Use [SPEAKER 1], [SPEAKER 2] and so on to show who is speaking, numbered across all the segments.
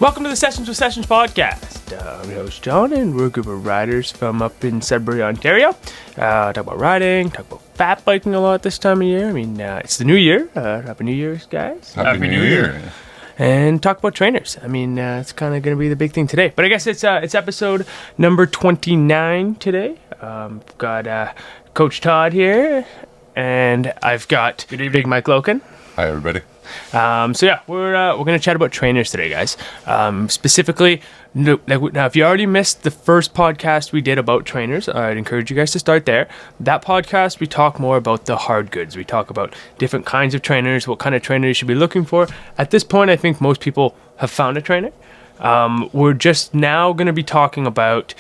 [SPEAKER 1] Welcome to the Sessions with Sessions podcast. I'm your host, John, and we're a group of riders from up in Sudbury, Ontario. Talk about riding, talk about fat biking a lot this time of year. I mean, it's the new year. Happy New Year's, guys.
[SPEAKER 2] Happy New Year.
[SPEAKER 1] And talk about trainers. I mean, it's kind of going to be the big thing today. But I guess it's episode number 29 today. I've got Coach Todd here, and I've got Big Mike Loken.
[SPEAKER 2] Hi, everybody.
[SPEAKER 1] So yeah, we're gonna chat about trainers today, guys. Specifically, now if you already missed the first podcast we did about trainers, I'd encourage you guys to start there. That podcast, we talk more about the hard goods. We talk about different kinds of trainers, what kind of trainer you should be looking for. At this point, I think most people have found a trainer. We're just now gonna be talking about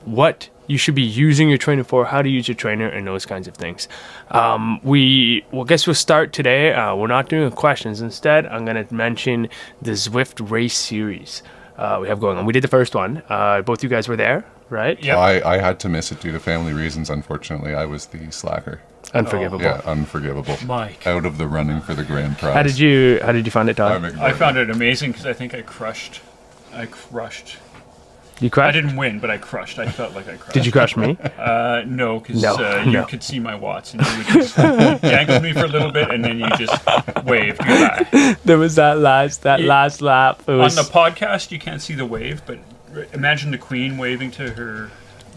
[SPEAKER 1] what you should be using your trainer for, how to use your trainer, and those kinds of things. Guess we'll start today. We're not doing questions. Instead, I'm going to mention the Zwift race series we have going on. We did the first one. Both you guys were there, right?
[SPEAKER 2] Yeah. I had to miss it due to family reasons, unfortunately. I was the slacker.
[SPEAKER 1] Unforgivable.
[SPEAKER 2] Yeah, unforgivable.
[SPEAKER 3] Mike.
[SPEAKER 2] Out of the running for the grand prize.
[SPEAKER 1] How did you find it, Todd?
[SPEAKER 3] I found it amazing because I think I crushed.
[SPEAKER 1] You crushed?
[SPEAKER 3] I didn't win, but I crushed. I felt like I crushed.
[SPEAKER 1] Did you crush me?
[SPEAKER 3] No, because
[SPEAKER 1] No.
[SPEAKER 3] you could see my watts, and you would just dangle me for a little bit, and then you just waved goodbye.
[SPEAKER 1] There was that last lap. It was...
[SPEAKER 3] On the podcast, you can't see the wave, but imagine the Queen waving to her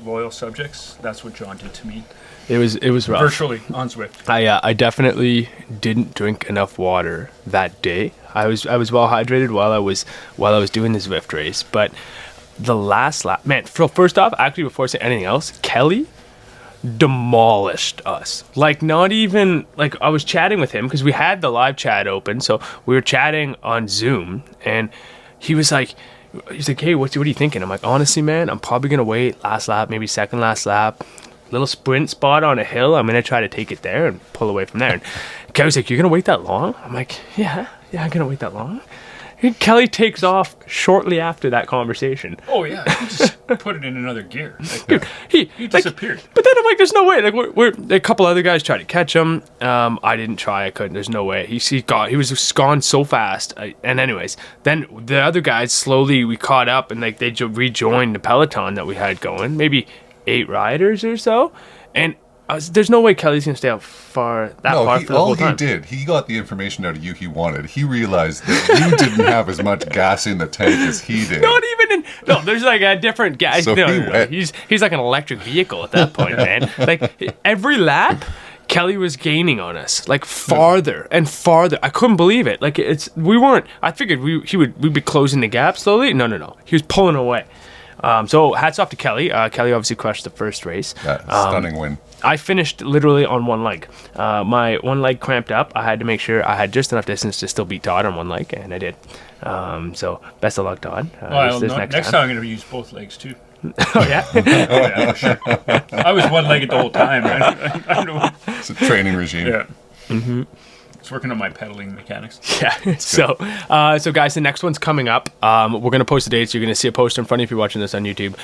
[SPEAKER 3] loyal subjects. That's what John did to me.
[SPEAKER 1] It was rough.
[SPEAKER 3] Virtually on Zwift.
[SPEAKER 1] I definitely didn't drink enough water that day. I was well hydrated while I was doing the Zwift race, but the last lap, man. First off, actually, before saying anything else, Kelly demolished us. Like, not even like I was chatting with him because we had the live chat open, so we were chatting on Zoom, and he's like, "Hey, what are you thinking?" I'm like, "Honestly, man, I'm probably gonna wait last lap, maybe second last lap, little sprint spot on a hill. I'm gonna try to take it there and pull away from there." And Kelly's like, "You're gonna wait that long?" I'm like, "Yeah, I'm gonna wait that long." Kelly takes off shortly after that conversation.
[SPEAKER 3] Oh yeah, he just put it in another gear. Like,
[SPEAKER 1] Dude, he
[SPEAKER 3] disappeared.
[SPEAKER 1] Like, but then I'm like, there's no way. Like we're a couple other guys tried to catch him. I didn't try. I couldn't. There's no way. He was gone so fast. And anyways, then the other guys slowly we caught up and like they rejoined the peloton that we had going. Maybe 8 riders or so, and. There's no way Kelly's gonna stay out far for the whole time.
[SPEAKER 2] All he did, he got the information out of you he wanted. He realized that you didn't have as much gas in the tank as he did.
[SPEAKER 1] Not even there's like a different gas.
[SPEAKER 2] So
[SPEAKER 1] he's like an electric vehicle at that point, man. Like every lap, Kelly was gaining on us, like farther and farther. I couldn't believe it. Like I figured we'd be closing the gap slowly. No. He was pulling away. So hats off to Kelly. Kelly obviously crushed the first race.
[SPEAKER 2] Yeah, stunning win.
[SPEAKER 1] I finished literally on one leg. My one leg cramped up. I had to make sure I had just enough distance to still beat Todd on one leg, and I did. So best of luck, Todd.
[SPEAKER 3] Next time I'm going to use both legs too.
[SPEAKER 1] Oh yeah?
[SPEAKER 3] Oh yeah, for sure. I was one-legged the whole time. I know.
[SPEAKER 2] It's a training regime.
[SPEAKER 3] Yeah. Mm-hmm. It's working on my pedaling mechanics.
[SPEAKER 1] Yeah. So guys, the next one's coming up. We're going to post the dates. You're going to see a poster in front of you if you're watching this on YouTube.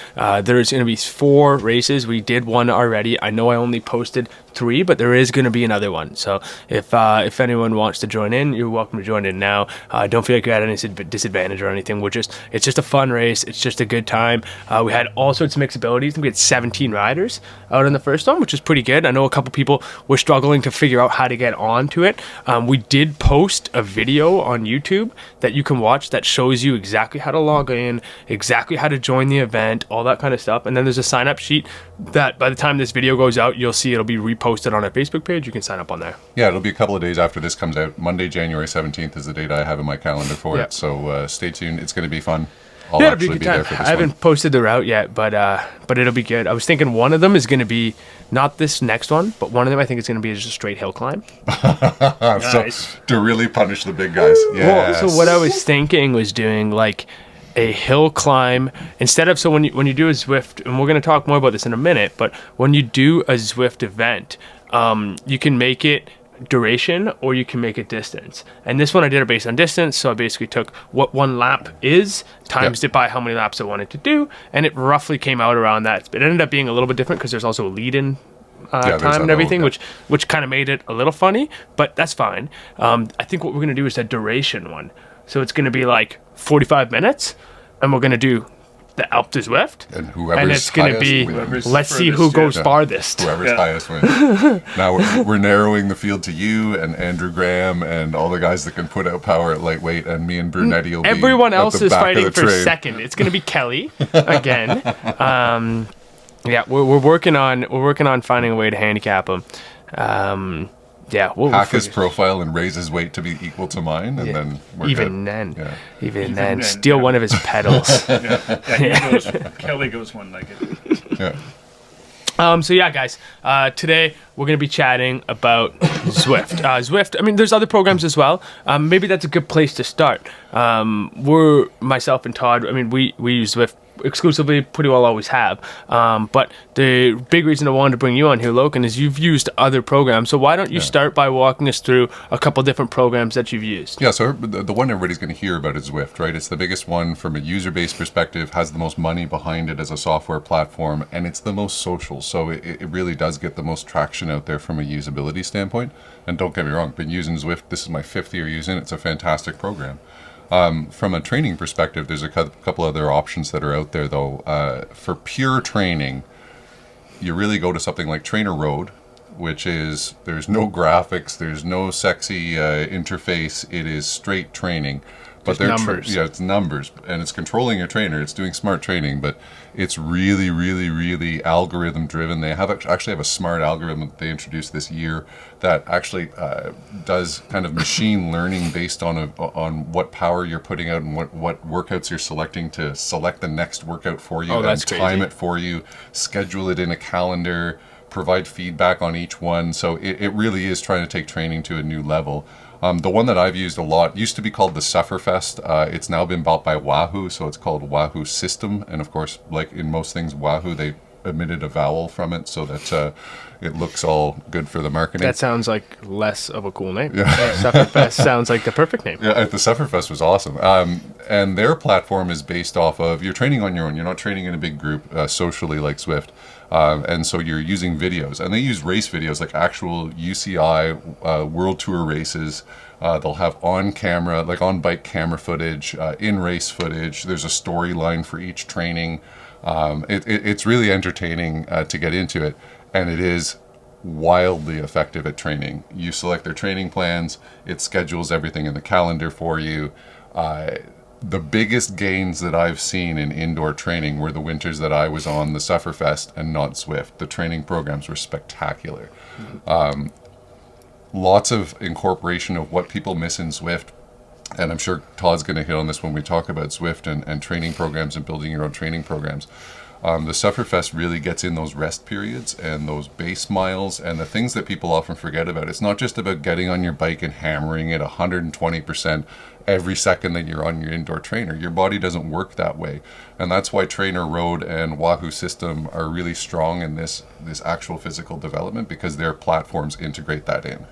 [SPEAKER 1] There's going to be 4 races. We did one already. I know I only posted 3, but there is going to be another one. So if anyone wants to join in, you're welcome to join in now. Don't feel like you're at any disadvantage or anything. It's just a fun race. It's just a good time. We had all sorts of mixed abilities. I think we had 17 riders out in the first one, which is pretty good. I know a couple people were struggling to figure out how to get onto it. We did post a video on YouTube that you can watch that shows you exactly how to log in, exactly how to join the event, all that kind of stuff. And then there's a sign-up sheet that by the time this video goes out, you'll see it'll be reposted on our Facebook page. You can sign up on there.
[SPEAKER 2] Yeah, it'll be a couple of days after this comes out. Monday, January 17th is the date I have in my calendar for it. So stay tuned. It's going to be fun. I'll actually be there for this one.
[SPEAKER 1] I haven't posted the route yet, but it'll be good. I was thinking one of them is going to be not this next one, but one of them I think is going to be just a straight hill climb.
[SPEAKER 3] Nice.
[SPEAKER 2] So to really punish the big guys. Yes.
[SPEAKER 1] Well, so what I was thinking was doing like a hill climb instead of, so when you do a Zwift, and we're going to talk more about this in a minute, but when you do a Zwift event, you can make it duration or you can make it distance, and this one I did it based on distance. So I basically took what one lap is, times it by how many laps I wanted to do, and it roughly came out around that. It ended up being a little bit different because there's also a lead-in time and everything, which kind of made it a little funny, but that's fine. I think what we're going to do is that duration one. So it's going to be like 45 minutes, and we're gonna do the Alp to Zwift,
[SPEAKER 2] and
[SPEAKER 1] it's gonna be
[SPEAKER 3] whoever's
[SPEAKER 1] let's see
[SPEAKER 3] furthest,
[SPEAKER 1] who goes
[SPEAKER 3] yeah.
[SPEAKER 1] farthest.
[SPEAKER 2] Whoever's highest wins. Now we're narrowing the field to you and Andrew Graham and all the guys that can put out power at lightweight, and me and Brunetti will
[SPEAKER 1] Everyone
[SPEAKER 2] be at
[SPEAKER 1] else
[SPEAKER 2] the
[SPEAKER 1] is
[SPEAKER 2] back of
[SPEAKER 1] fighting
[SPEAKER 2] the
[SPEAKER 1] for
[SPEAKER 2] train.
[SPEAKER 1] second. It's gonna be Kelly again. Yeah, we're working on finding a way to handicap him. Yeah, we'll
[SPEAKER 2] Hack his
[SPEAKER 1] figure-
[SPEAKER 2] profile and raise his weight to be equal to mine, and then we're
[SPEAKER 1] even
[SPEAKER 2] good.
[SPEAKER 1] then,
[SPEAKER 2] Yeah.
[SPEAKER 1] even
[SPEAKER 3] then,
[SPEAKER 1] then, steal
[SPEAKER 3] yeah.
[SPEAKER 1] one of his pedals.
[SPEAKER 3] Kelly goes one-legged.
[SPEAKER 2] Yeah.
[SPEAKER 1] So yeah, guys, today we're gonna be chatting about Zwift. Zwift. I mean, there's other programs as well. Maybe that's a good place to start. We're myself and Todd. I mean, we use Zwift exclusively, pretty well always have. But the big reason I wanted to bring you on here, Logan, is you've used other programs. So why don't you start by walking us through a couple different programs that you've used?
[SPEAKER 2] Yeah, so the one everybody's going to hear about is Zwift, right? It's the biggest one from a user-based perspective, has the most money behind it as a software platform, and it's the most social. So it really does get the most traction out there from a usability standpoint. And don't get me wrong, been using Zwift. This is my 5th year using it. It's a fantastic program. From a training perspective, there's a couple other options that are out there, though. For pure training, you really go to something like Trainer Road, which is, there's no graphics, there's no sexy interface, it is straight training. But
[SPEAKER 1] Just numbers.
[SPEAKER 2] Yeah, it's numbers, and it's controlling your trainer. It's doing smart training, but it's really, really, really algorithm driven. They actually have a smart algorithm that they introduced this year that actually does kind of machine learning based on what power you're putting out and what workouts you're selecting to select the next workout for you,
[SPEAKER 1] that's
[SPEAKER 2] and time
[SPEAKER 1] crazy.
[SPEAKER 2] it for you, schedule it in a calendar, provide feedback on each one. So it really is trying to take training to a new level. The one that I've used a lot used to be called the Sufferfest. It's now been bought by Wahoo, so it's called Wahoo System. And of course, like in most things, Wahoo, they omitted a vowel from it so that it looks all good for the marketing.
[SPEAKER 1] That sounds like less of a cool name. Sufferfest sounds like the perfect name.
[SPEAKER 2] Yeah, the Sufferfest was awesome. And their platform is based off of, you're training on your own. You're not training in a big group socially like Zwift. And so you're using videos. And they use race videos, like actual UCI World Tour races. They'll have on-camera, like on-bike camera footage, in-race footage. There's a storyline for each training. It's really entertaining to get into it. And it is wildly effective at training. You select their training plans, it schedules everything in the calendar for you. The biggest gains that I've seen in indoor training were the winters that I was on the Sufferfest and not Zwift. The training programs were spectacular. Lots of incorporation of what people miss in Zwift. And I'm sure Todd's going to hit on this when we talk about Zwift and training programs and building your own training programs. The Sufferfest really gets in those rest periods and those base miles and the things that people often forget about. It's not just about getting on your bike and hammering it 120% every second that you're on your indoor trainer. Your body doesn't work that way. And that's why Trainer Road and Wahoo System are really strong in this actual physical development, because their platforms integrate that in.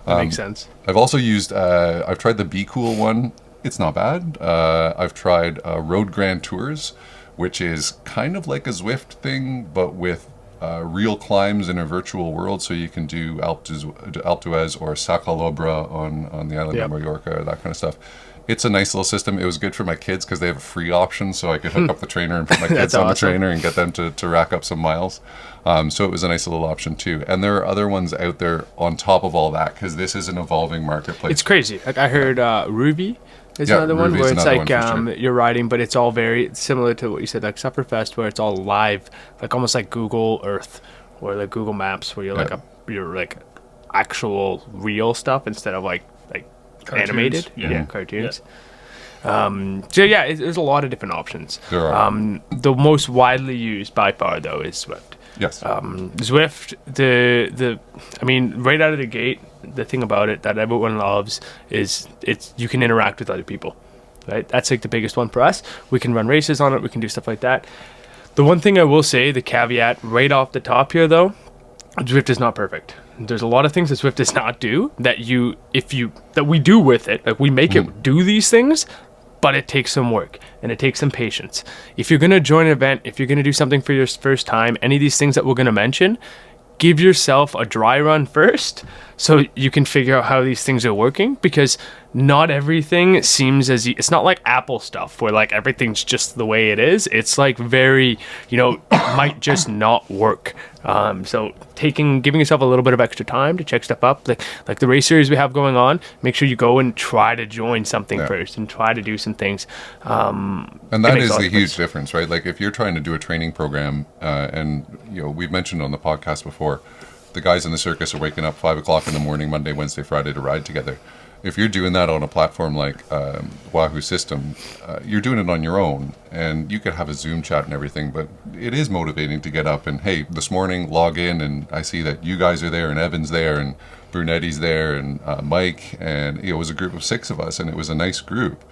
[SPEAKER 1] That makes sense.
[SPEAKER 2] I've also used, I've tried the Be Cool one. It's not bad. I've tried Road Grand Tours, which is kind of like a Zwift thing, but with real climbs in a virtual world. So you can do Alpe d'Huez or Sacalobra on the island of Mallorca, that kind of stuff. It's a nice little system. It was good for my kids because they have a free option, so I could hook up the trainer and put my kids on the trainer and get them to rack up some miles. So it was a nice little option too. And there are other ones out there on top of all that, because this is an evolving marketplace.
[SPEAKER 1] It's crazy. Like I heard Ruby is another one
[SPEAKER 2] Ruby's
[SPEAKER 1] where it's
[SPEAKER 2] another
[SPEAKER 1] like
[SPEAKER 2] one for sure.
[SPEAKER 1] you're riding, but it's all very similar to what you said, like Sufferfest, where it's all live, like almost like Google Earth or like Google Maps, where you're you're like actual real stuff instead of like
[SPEAKER 3] Cartoons.
[SPEAKER 1] Animated,
[SPEAKER 3] Yeah.
[SPEAKER 1] cartoons. So yeah, there's a lot of different options.
[SPEAKER 2] There are.
[SPEAKER 1] The most widely used by far though is Zwift.
[SPEAKER 2] Yes.
[SPEAKER 1] Zwift, I mean, right out of the gate, the thing about it that everyone loves is you can interact with other people, right? That's like the biggest one for us. We can run races on it. We can do stuff like that. The one thing I will say, the caveat right off the top here though, Zwift is not perfect. There's a lot of things that Zwift does not do that we do with it. Like we make it do these things, but it takes some work and it takes some patience. If you're going to join an event, if you're going to do something for your first time, any of these things that we're going to mention, give yourself a dry run first so you can figure out how these things are working, because not everything seems as it's not like Apple stuff where like everything's just the way it is. It's like very, you know, might just not work. So giving yourself a little bit of extra time to check stuff up, like the race series we have going on, make sure you go and try to join something first and try to do some things.
[SPEAKER 2] And that is the huge difference, right? Like if you're trying to do a training program, and you know, we've mentioned on the podcast before, the guys in the circus are waking up 5 o'clock in the morning, Monday, Wednesday, Friday to ride together. If you're doing that on a platform like Wahoo System, you're doing it on your own, and you could have a Zoom chat and everything, but it is motivating to get up and, hey, this morning, log in, and I see that you guys are there, and Evan's there, and Brunetti's there, and Mike, and it was a group of 6 of us, and it was a nice group.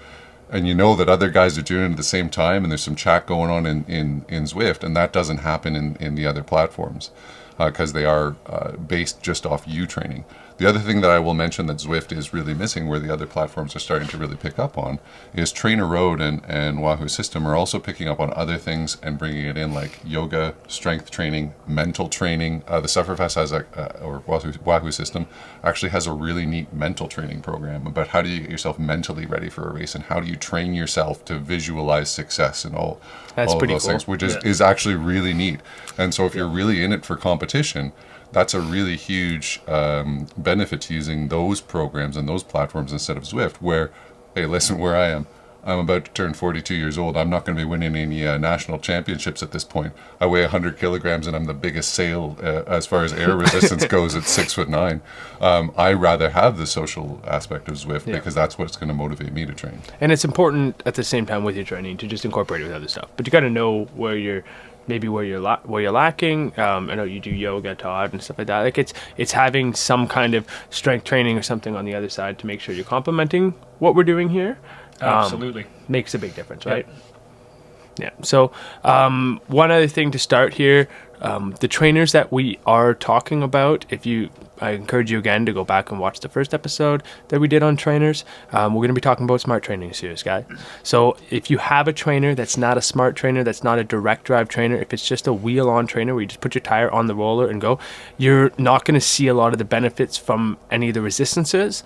[SPEAKER 2] And you know that other guys are doing it at the same time, and there's some chat going on in Zwift, and that doesn't happen in the other platforms because they are based just off you training. The other thing that I will mention that Zwift is really missing, where the other platforms are starting to really pick up on, is Trainer Road and Wahoo System are also picking up on other things and bringing it in, like yoga, strength training, mental training. The Sufferfest has or Wahoo System actually has a really neat mental training program about how do you get yourself mentally ready for a race, and how do you train yourself to visualize success and all of those things, which is actually really neat. And so if you're really in it for competition, that's a really huge benefit to using those programs and those platforms instead of Zwift, where, hey, listen, where I am, I'm about to turn 42 years old. I'm not going to be winning any national championships at this point. I weigh 100 kilograms and I'm the biggest sail as far as air resistance goes at 6'9". I rather have the social aspect of Zwift because that's what's going to motivate me to train.
[SPEAKER 1] And it's important at the same time with your training to just incorporate it with other stuff. But you got to know where you're lacking. I know you do yoga, Todd, and stuff like that. Like it's having some kind of strength training or something on the other side to make sure you're complementing what we're doing here.
[SPEAKER 3] Absolutely.
[SPEAKER 1] Makes a big difference, right? Yeah. So one other thing to start here, the trainers that we are talking about, I encourage you again to go back and watch the first episode that we did on trainers. We're going to be talking about smart training series, guys. So if you have a trainer that's not a smart trainer, that's not a direct drive trainer, if it's just a wheel-on trainer where you just put your tire on the roller and go, you're not going to see a lot of the benefits from any of the resistances.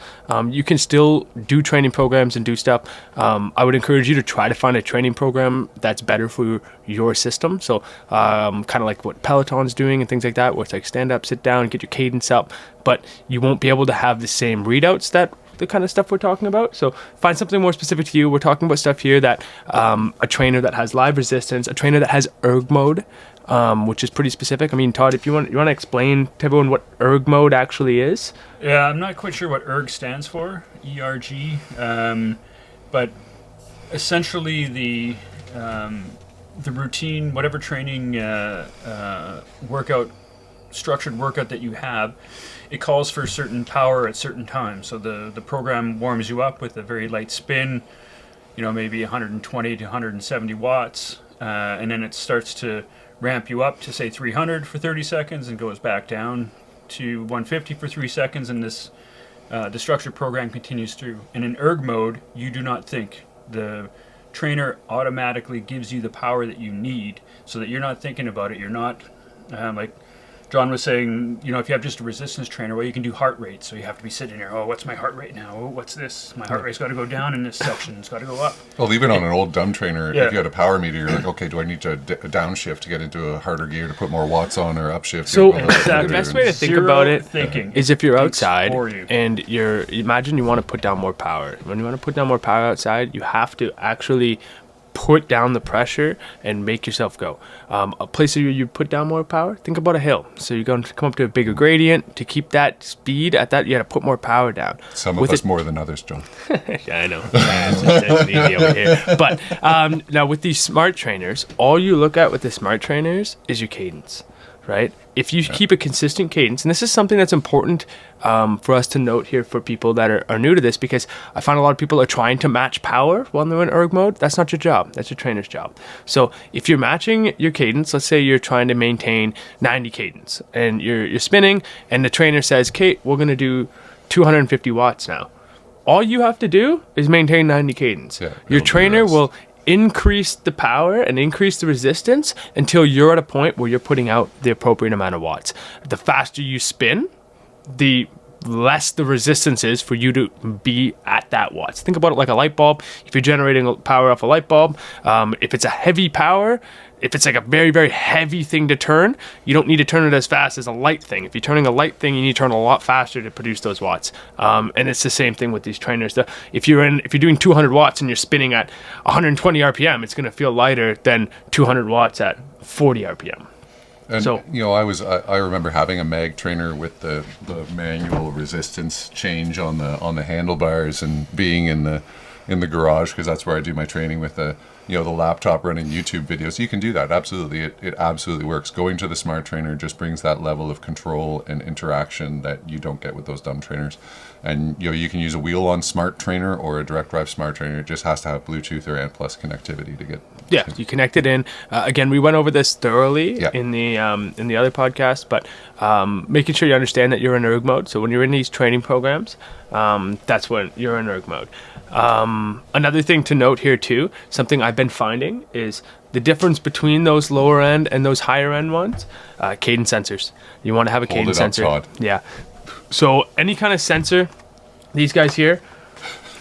[SPEAKER 1] You can still do training programs and do stuff. I would encourage you to try to find a training program that's better for your system. So kind of like what Peloton's doing and things like that, where it's like stand up, sit down, get your cadence up, but you won't be able to have the same readouts that the kind of stuff we're talking about. So find something more specific to you. We're talking about stuff here that a trainer that has live resistance, a trainer that has erg mode, which is pretty specific. I mean, Todd, if you want to explain to everyone what erg mode actually is.
[SPEAKER 3] Yeah, I'm not quite sure what erg stands for, ERG, but essentially the routine, whatever training structured workout that you have, it calls for certain power at certain times. So the program warms you up with a very light spin, maybe 120 to 170 watts, and then it starts to ramp you up to say 300 for 30 seconds and goes back down to 150 for 3 seconds, and this the structured program continues through. And in erg mode, you do not think. The trainer automatically gives you the power that you need so that you're not thinking about it. You're not like John was saying, if you have just a resistance trainer, well, you can do heart rate. So you have to be sitting there, oh, what's my heart rate now? Oh, what's this? My heart rate's got to go down in this section. It's got to go up.
[SPEAKER 2] Well, even on an old dumb trainer, if you had a power meter, you're like, okay, do I need to downshift to get into a harder gear to put more watts on, or upshift?
[SPEAKER 1] So the best way to think about it is if you're outside and imagine you want to put down more power. When you want to put down more power outside, you have to actually put down the pressure and make yourself go. A place where you put down more power, think about a hill. So you're going to come up to a bigger gradient. To keep that speed at that, you got to put more power down.
[SPEAKER 2] Some of us more than others, John.
[SPEAKER 1] Yeah, I know. It's easy over here. But now with these smart trainers, all you look at with the smart trainers is your cadence, right? If you keep a consistent cadence, and this is something that's important for us to note here for people that are new to this, because I find a lot of people are trying to match power while they're in erg mode. That's not your job. That's your trainer's job. So if you're matching your cadence, let's say you're trying to maintain 90 cadence, and you're spinning, and the trainer says, Kate, we're going to do 250 watts now. All you have to do is maintain 90 cadence. Yeah, your trainer will increase the power and increase the resistance until you're at a point where you're putting out the appropriate amount of watts. The faster you spin, the less the resistance is for you to be at that watts. Think about it like a light bulb. If you're generating power off a light bulb, if it's a heavy power, if it's like a very, very heavy thing to turn, you don't need to turn it as fast as a light thing. If you're turning a light thing, you need to turn a lot faster to produce those watts. And it's the same thing with these trainers. If you're doing 200 watts and you're spinning at 120 RPM, it's going to feel lighter than 200 watts at 40 RPM.
[SPEAKER 2] And
[SPEAKER 1] So-
[SPEAKER 2] I remember having a mag trainer with the manual resistance change on the handlebars, and being in the garage, because that's where I do my training with the laptop, running YouTube videos. You can do that, absolutely. It absolutely works. Going to the smart trainer just brings that level of control and interaction that you don't get with those dumb trainers. And you can use a wheel on smart trainer or a direct drive smart trainer. It just has to have Bluetooth or ANT+ connectivity to get.
[SPEAKER 1] Yeah, you connect it in. Again, we went over this thoroughly
[SPEAKER 2] Yeah.
[SPEAKER 1] in the other podcast, but making sure you understand that you're in erg mode. So when you're in these training programs, that's when you're in erg mode. Another thing to note here too, something I've been finding is the difference between those lower end and those higher end ones. Cadence sensors. You want to have a
[SPEAKER 2] Hold
[SPEAKER 1] cadence
[SPEAKER 2] it up,
[SPEAKER 1] sensor.
[SPEAKER 2] Todd.
[SPEAKER 1] Yeah. So any kind of sensor, these guys here,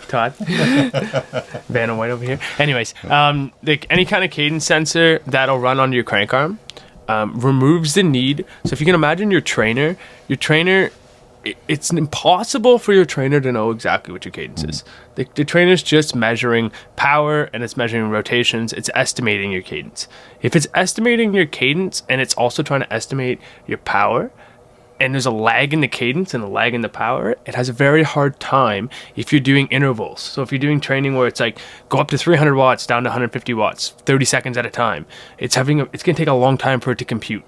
[SPEAKER 1] Todd, Van and White over here. Anyways, like any kind of cadence sensor that'll run on your crank arm, removes the need. So if you can imagine your trainer, it's impossible for your trainer to know exactly what your cadence is. The trainer's just measuring power and it's measuring rotations. It's estimating your cadence. If it's estimating your cadence and it's also trying to estimate your power, and there's a lag in the cadence and a lag in the power, it has a very hard time if you're doing intervals. So if you're doing training where it's like go up to 300 watts, down to 150 watts, 30 seconds at a time, it's going to take a long time for it to compute.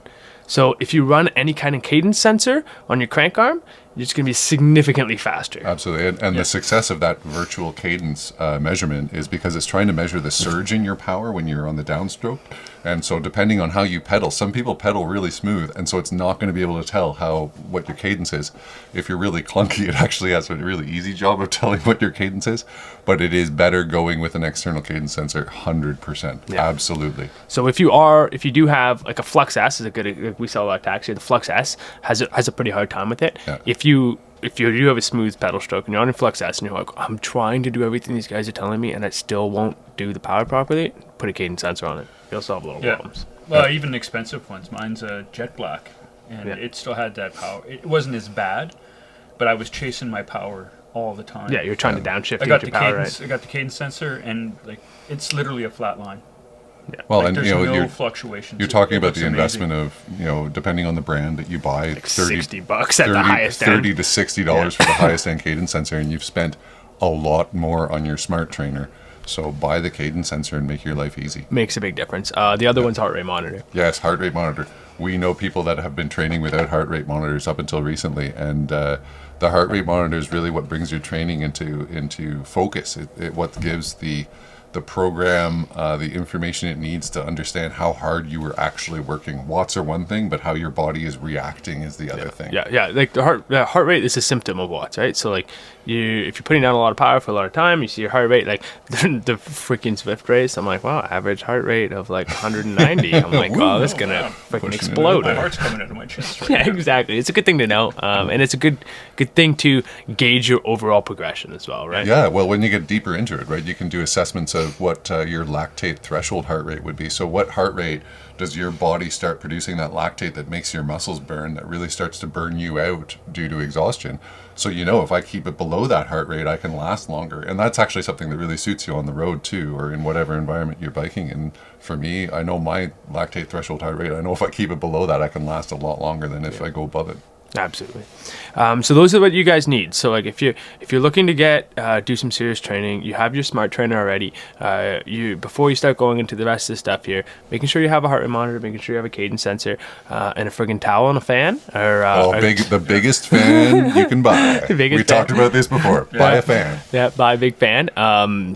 [SPEAKER 1] So if you run any kind of cadence sensor on your crank arm, you're just going to be significantly faster.
[SPEAKER 2] Absolutely. And the success of that virtual cadence measurement is because it's trying to measure the surge in your power when you're on the downstroke. And so depending on how you pedal, some people pedal really smooth, and so it's not going to be able to tell what your cadence is. If you're really clunky, it actually has a really easy job of telling what your cadence is, but it is better going with an external cadence sensor 100%.
[SPEAKER 1] Yeah.
[SPEAKER 2] Absolutely.
[SPEAKER 1] So if you do have like a Flux S, is a good, like we sell that taxi, the Flux S has a pretty hard time with it.
[SPEAKER 2] Yeah.
[SPEAKER 1] If you do have a smooth pedal stroke and you're on a Flux S and you're like, I'm trying to do everything these guys are telling me and I still won't do the power properly, put a cadence sensor on it. You'll solve little problems.
[SPEAKER 3] Well, even expensive ones. Mine's a Jet Black, and it still had that power. It wasn't as bad, but I was chasing my power all the time.
[SPEAKER 1] Yeah, you're trying to downshift
[SPEAKER 3] I got
[SPEAKER 1] your
[SPEAKER 3] the
[SPEAKER 1] power,
[SPEAKER 3] cadence.
[SPEAKER 1] right?
[SPEAKER 3] I got the cadence sensor, and like it's literally a flat line.
[SPEAKER 2] Well,
[SPEAKER 3] Like,
[SPEAKER 2] and
[SPEAKER 3] there's
[SPEAKER 2] you know,
[SPEAKER 3] no fluctuations.
[SPEAKER 2] you're talking
[SPEAKER 3] It
[SPEAKER 2] about
[SPEAKER 3] looks
[SPEAKER 2] the
[SPEAKER 3] amazing.
[SPEAKER 2] investment of, depending on the brand that you buy,
[SPEAKER 1] Like $60 at the
[SPEAKER 2] 30
[SPEAKER 1] highest end.
[SPEAKER 2] $30 to $60 for the highest end cadence sensor, and you've spent a lot more on your smart trainer. So buy the cadence sensor and make your life easy.
[SPEAKER 1] Makes a big difference. The other one's heart rate monitor.
[SPEAKER 2] Yes, heart rate monitor. We know people that have been training without heart rate monitors up until recently, and the heart rate monitor is really what brings your training into focus. It what gives the program the information it needs to understand how hard you were actually working. Watts are one thing, but how your body is reacting is the other thing.
[SPEAKER 1] Yeah. Like the heart rate is a symptom of watts, right? So like if you're putting down a lot of power for a lot of time, you see your heart rate, like the freaking Zwift race. I'm like, wow, average heart rate of like 190. I'm like, wow, this is gonna freaking
[SPEAKER 2] Pushing it
[SPEAKER 1] explode.
[SPEAKER 3] My heart's coming out of my chest. Right
[SPEAKER 1] Yeah,
[SPEAKER 3] now.
[SPEAKER 1] exactly. It's a good thing to know, and it's a good thing to gauge your overall progression as well, right?
[SPEAKER 2] Yeah, well, when you get deeper into it, right, you can do assessments of what your lactate threshold heart rate would be. So what heart rate does your body start producing that lactate that makes your muscles burn, that really starts to burn you out due to exhaustion? So if I keep it below that heart rate, I can last longer. And that's actually something that really suits you on the road too, or in whatever environment you're biking. And for me, I know my lactate threshold heart rate. I know if I keep it below that, I can last a lot longer than if I go above it.
[SPEAKER 1] Absolutely. So those are what you guys need. So like if you're looking to do some serious training, you have your smart trainer already. Before you start going into the rest of the stuff here, making sure you have a heart rate monitor, making sure you have a cadence sensor, and a friggin' towel and a fan.
[SPEAKER 2] The biggest fan you can buy.
[SPEAKER 1] The biggest
[SPEAKER 2] We talked
[SPEAKER 1] fan.
[SPEAKER 2] about this before. Buy a fan.
[SPEAKER 1] Yeah, buy a big fan.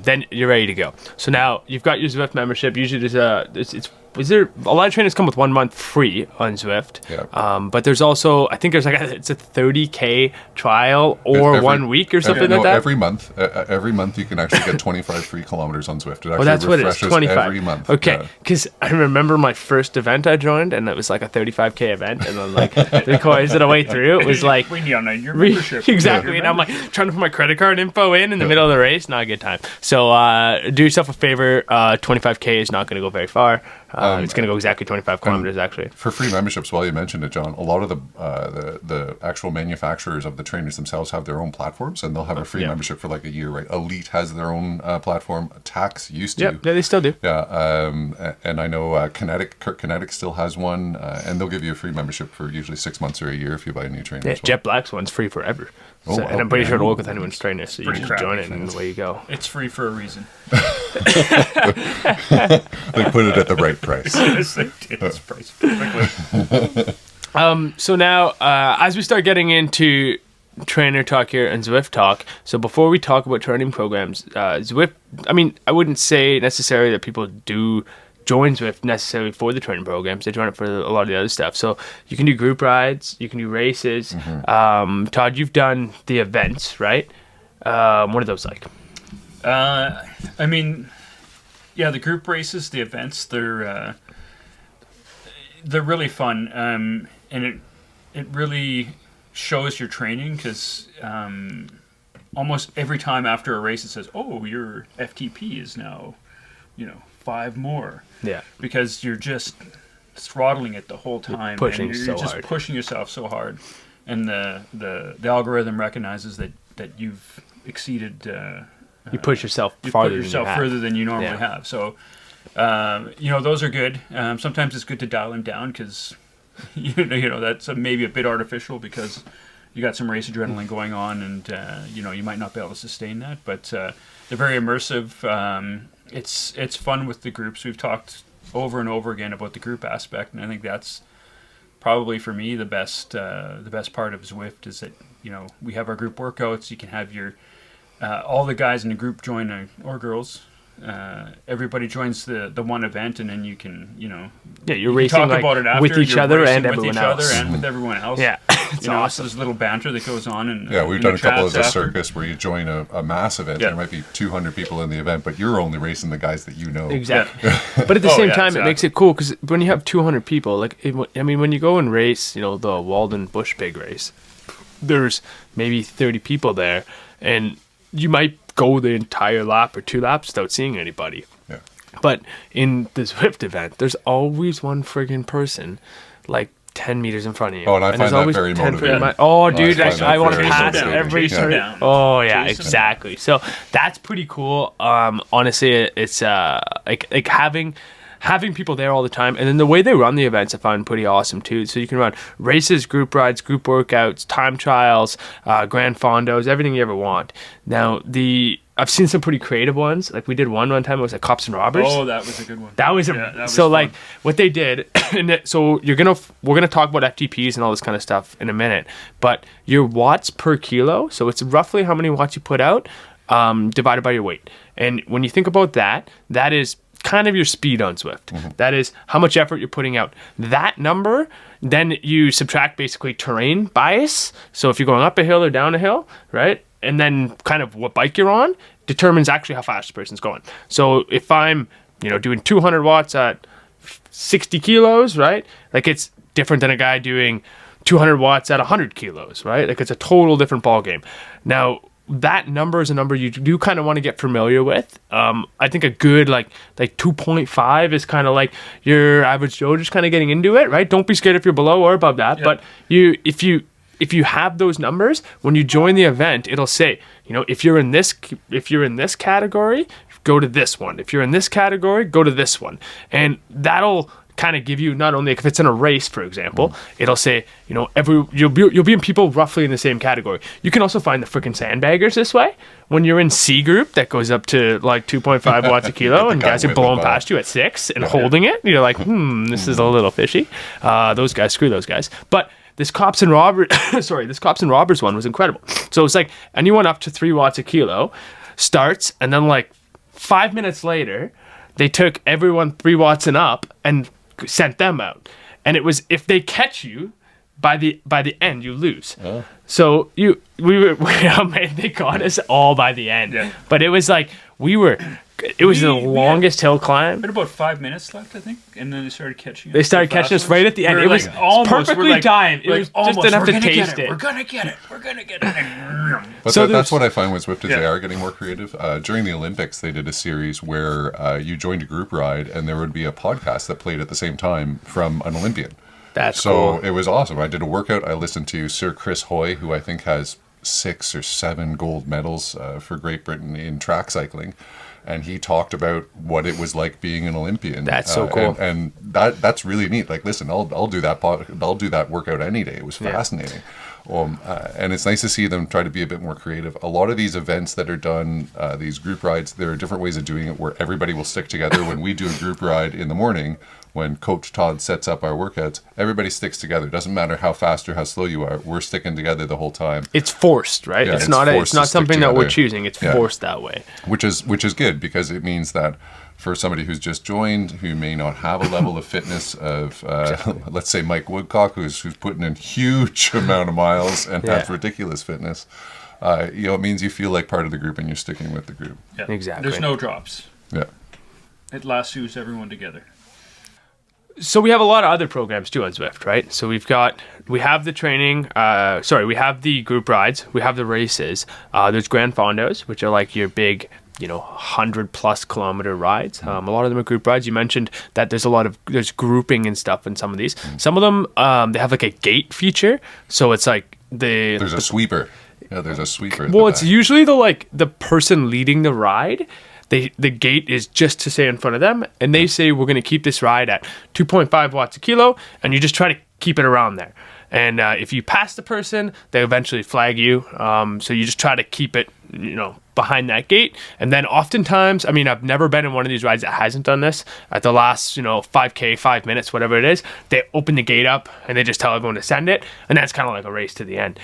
[SPEAKER 1] Then you're ready to go. So now you've got your Zwift membership. Usually it's is there a lot of trainers come with 1 month free on Zwift?
[SPEAKER 2] Yeah.
[SPEAKER 1] But there's also, I think there's like it's a 30K trial or 1 week or something like that.
[SPEAKER 2] Every month you can actually get 25 free kilometers on Zwift. It actually
[SPEAKER 1] That's what it is,
[SPEAKER 2] refreshes
[SPEAKER 1] 25
[SPEAKER 2] every month.
[SPEAKER 1] Okay, because I remember my first event I joined, and it was like a 35K event, and then like 3 quarters of the way through, it was like
[SPEAKER 3] We need on your membership.
[SPEAKER 1] exactly, and I'm like trying to put my credit card info in the middle of the race. Not a good time. So do yourself a favor. 25K is not going to go very far. It's going to go exactly 25 kilometers actually.
[SPEAKER 2] For free memberships, while you mentioned it, John, a lot of the actual manufacturers of the trainers themselves have their own platforms, and they'll have a free membership for like a year, right? Elite has their own platform. Tax used to.
[SPEAKER 1] Yeah, they still do.
[SPEAKER 2] Yeah, and I know Kurt Kinetic still has one, and they'll give you a free membership for usually 6 months or a year if you buy a new trainer.
[SPEAKER 1] Yeah,
[SPEAKER 2] as well.
[SPEAKER 1] Jet Black's one's free forever.
[SPEAKER 2] Oh,
[SPEAKER 1] So,
[SPEAKER 2] wow.
[SPEAKER 1] and I'm pretty
[SPEAKER 2] Yeah.
[SPEAKER 1] sure it'll work with anyone's trainer, so you
[SPEAKER 3] Pretty
[SPEAKER 1] just
[SPEAKER 3] crappy
[SPEAKER 1] join it and away you go.
[SPEAKER 3] It's free for a reason.
[SPEAKER 2] They put it at the right price.
[SPEAKER 3] It's priced perfectly.
[SPEAKER 1] So now, as we start getting into trainer talk here and Zwift talk, so before we talk about training programs, Zwift, I mean, I wouldn't say necessarily that people do join Zwift necessarily for the training programs. They join it for a lot of the other stuff. So you can do group rides, you can do races. Todd, you've done the events, right? What are those like?
[SPEAKER 3] I mean, yeah, the group races, the events, they're really fun, and it really shows your training because almost every time after a race it says, "Oh, your FTP is now, 5 more."
[SPEAKER 1] Yeah.
[SPEAKER 3] Because you're just throttling it the whole time,
[SPEAKER 1] pushing
[SPEAKER 3] and
[SPEAKER 1] so
[SPEAKER 3] you're just
[SPEAKER 1] hard.
[SPEAKER 3] pushing yourself so hard, and the algorithm recognizes that you've exceeded.
[SPEAKER 1] You push yourself
[SPEAKER 3] You
[SPEAKER 1] farther
[SPEAKER 3] put yourself
[SPEAKER 1] than you have.
[SPEAKER 3] further than you normally
[SPEAKER 1] Yeah.
[SPEAKER 3] have. So, those are good. Sometimes it's good to dial them down because, that's maybe a bit artificial because you got some race adrenaline going on, and you might not be able to sustain that. But they're very immersive. It's fun with the groups. We've talked over and over again about the group aspect, and I think that's probably for me the best part of Zwift is that we have our group workouts. You can have your all the guys in the group join or girls. Everybody joins the one event, and then you can
[SPEAKER 1] Yeah, you're
[SPEAKER 3] you can
[SPEAKER 1] racing
[SPEAKER 3] talk
[SPEAKER 1] like,
[SPEAKER 3] about it after,
[SPEAKER 1] with each
[SPEAKER 3] you're
[SPEAKER 1] other
[SPEAKER 3] racing
[SPEAKER 1] and
[SPEAKER 3] with
[SPEAKER 1] everyone
[SPEAKER 3] each
[SPEAKER 1] else.
[SPEAKER 3] other and with everyone else.
[SPEAKER 1] Yeah, it's
[SPEAKER 3] So
[SPEAKER 1] awesome.
[SPEAKER 3] there's a little banter that goes on, and
[SPEAKER 2] Yeah, we've
[SPEAKER 3] in
[SPEAKER 2] done
[SPEAKER 3] the
[SPEAKER 2] a couple
[SPEAKER 3] chats
[SPEAKER 2] as a
[SPEAKER 3] after.
[SPEAKER 2] circus where you join a mass event.
[SPEAKER 3] Yeah.
[SPEAKER 2] There might be 200 people in the event, but you're only racing the guys that you know.
[SPEAKER 1] Exactly. But at the
[SPEAKER 3] Oh,
[SPEAKER 1] same
[SPEAKER 3] yeah,
[SPEAKER 1] time,
[SPEAKER 3] exactly.
[SPEAKER 1] it makes it cool because when you have 200 people, when you go and race, the Walden Bush Pig race, there's maybe 30 people there, and you might go the entire lap or 2 laps without seeing anybody.
[SPEAKER 2] Yeah.
[SPEAKER 1] But in the Zwift event, there's always one friggin' person, like 10 meters in front of you.
[SPEAKER 2] Oh, and I find
[SPEAKER 1] there's
[SPEAKER 2] that
[SPEAKER 1] always
[SPEAKER 2] very
[SPEAKER 1] 10
[SPEAKER 2] motivating.
[SPEAKER 1] Oh, dude,
[SPEAKER 2] find that
[SPEAKER 1] I want to
[SPEAKER 2] very
[SPEAKER 1] pass
[SPEAKER 2] motivating.
[SPEAKER 1] every
[SPEAKER 2] Chase
[SPEAKER 3] them
[SPEAKER 1] turn.
[SPEAKER 3] down.
[SPEAKER 1] Oh, yeah,
[SPEAKER 3] Chase them
[SPEAKER 1] exactly. So that's pretty cool. Honestly, it's like having people there all the time, and then the way they run the events I find pretty awesome too. So you can run races, group rides, group workouts, time trials, grand fondos, everything you ever want. Now I've seen some pretty creative ones. Like we did one time. It was like cops and robbers.
[SPEAKER 3] Oh, that was a good one.
[SPEAKER 1] That was
[SPEAKER 3] Yeah, that was
[SPEAKER 1] so
[SPEAKER 3] fun.
[SPEAKER 1] like what they did. So we're gonna talk about FTPs and all this kind of stuff in a minute. But your watts per kilo, so it's roughly how many watts you put out divided by your weight. And when you think about that, that is kind of your speed on Zwift. That is how much effort you're putting out. That number, then you subtract basically terrain bias. So if you're going up a hill or down a hill, right? And then kind of what bike you're on determines actually how fast the person's going. So if I'm, doing 200 watts at 60 kilos, right? Like it's different than a guy doing 200 watts at 100 kilos, right? Like it's a total different ball game. Now, that number is a number you do kind of want to get familiar with. I think a good like 2.5 is kind of like your average Joe just kind of getting into it, right? Don't be scared if you're below or above that.
[SPEAKER 3] Yeah.
[SPEAKER 1] But if you have those numbers, when you join the event, it'll say, if you're in this category, go to this one. If you're in this category, go to this one. And that'll kind of give you not only if it's in a race, for example, it'll say, you'll be in people roughly in the same category. You can also find the freaking sandbaggers this way. When you're in C group, that goes up to like 2.5 watts a kilo, and
[SPEAKER 2] guy
[SPEAKER 1] guys are
[SPEAKER 2] whipping
[SPEAKER 1] blowing
[SPEAKER 2] by.
[SPEAKER 1] past you at 6 and holding it. You're like, this is a little fishy. Those guys, screw those guys. But this cops and robbers one was incredible. So it's like anyone up to 3 watts a kilo starts, and then like 5 minutes later, they took everyone 3 watts and up and sent them out. And it was, if they catch you, by the end you lose. So they got us all by the end. Yeah. But it was like it was the longest hill climb.
[SPEAKER 3] We had about 5 minutes left, I think, and then they started catching us.
[SPEAKER 1] They started catching us right at the end. It was perfectly timed. It was just enough to taste it.
[SPEAKER 3] We're gonna get it.
[SPEAKER 2] But that's what I find with Zwift is they are getting more creative. During the Olympics, they did a series where you joined a group ride, and there would be a podcast that played at the same time from an Olympian.
[SPEAKER 1] That's
[SPEAKER 2] so
[SPEAKER 1] cool.
[SPEAKER 2] It was awesome. I did a workout. I listened to Sir Chris Hoy, who I think has 6 or 7 gold medals for Great Britain in track cycling. And he talked about what it was like being an Olympian.
[SPEAKER 1] That's so cool.
[SPEAKER 2] And that's really neat. Like, listen, I'll do that workout any day. It was fascinating. And it's nice to see them try to be a bit more creative. A lot of these events that are done, these group rides, there are different ways of doing it where everybody will stick together. When we do a group ride in the morning, when Coach Todd sets up our workouts, everybody sticks together. It doesn't matter how fast or how slow you are. We're sticking together the whole time.
[SPEAKER 1] It's forced, right?
[SPEAKER 2] Yeah,
[SPEAKER 1] it's not something that we're choosing. It's forced that way.
[SPEAKER 2] Which is good because it means that for somebody who's just joined, who may not have a level of fitness of, let's say Mike Woodcock, who's putting in huge amount of miles and has ridiculous fitness, it means you feel like part of the group and you're sticking with the group.
[SPEAKER 3] Yeah.
[SPEAKER 1] Exactly.
[SPEAKER 3] There's no drops.
[SPEAKER 2] Yeah.
[SPEAKER 3] It lassos everyone together.
[SPEAKER 1] So we have a lot of other programs too on Zwift, right? So we have the training, we have the group rides, we have the races. There's Grand Fondos, which are like your big, 100+ kilometer rides. A lot of them are group rides. You mentioned that there's grouping and stuff in some of these. Some of them, they have like a gate feature. So it's like
[SPEAKER 2] there's a sweeper. Yeah, there's a sweeper.
[SPEAKER 1] Well, it's usually the person leading the ride. The gate is just to stay in front of them, and they say we're going to keep this ride at 2.5 watts a kilo, and you just try to keep it around there. And if you pass the person, they eventually flag you. So you just try to keep it, behind that gate. And then oftentimes, I've never been in one of these rides that hasn't done this. At the last, 5K, 5 minutes, whatever it is, they open the gate up and they just tell everyone to send it, and that's kind of like a race to the end.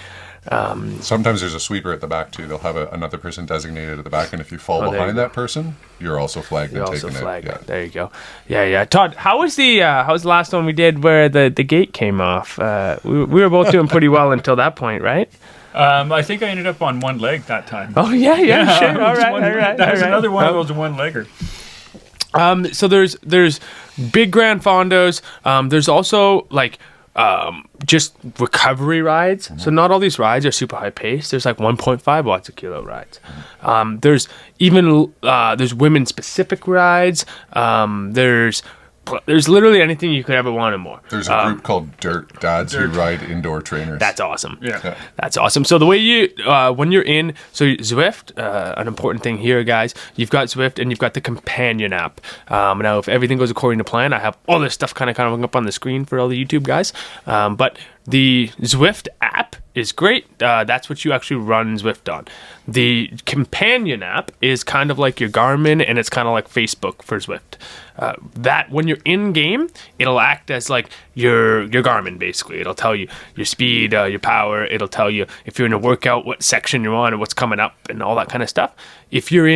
[SPEAKER 2] Sometimes there's a sweeper at the back too. They'll have another person designated at the back, and if you fall behind that person, you're also flagged and taken out. Yeah.
[SPEAKER 1] There you go. Yeah. Todd, how was the last one we did where the gate came off? We were both doing pretty well until that point, right?
[SPEAKER 3] I think I ended up on one leg that time.
[SPEAKER 1] Oh yeah, sure. All right.
[SPEAKER 3] That was another one of those one-legger.
[SPEAKER 1] So there's big Grand Fondos. There's also like just recovery rides. So not all these rides are super high paced. There's like 1.5 watts a kilo rides. There's even there's women specific rides. There's literally anything you could ever want and more.
[SPEAKER 2] There's a group called Dirt Dads who ride indoor trainers.
[SPEAKER 1] That's awesome.
[SPEAKER 3] Yeah.
[SPEAKER 1] That's awesome. So the way when you're in, Zwift, an important thing here, guys, you've got Zwift and you've got the companion app. Now, if everything goes according to plan, I have all this stuff kind of up on the screen for all the YouTube guys. But the Zwift app is great. That's what you actually run Zwift on. The companion app is kind of like your Garmin, and it's kind of like Facebook for Zwift. That when you're in game, it'll act as like your Garmin basically. It'll tell you your speed, your power. It'll tell you if you're in a workout, what section you're on, and what's coming up, and all that kind of stuff. If you're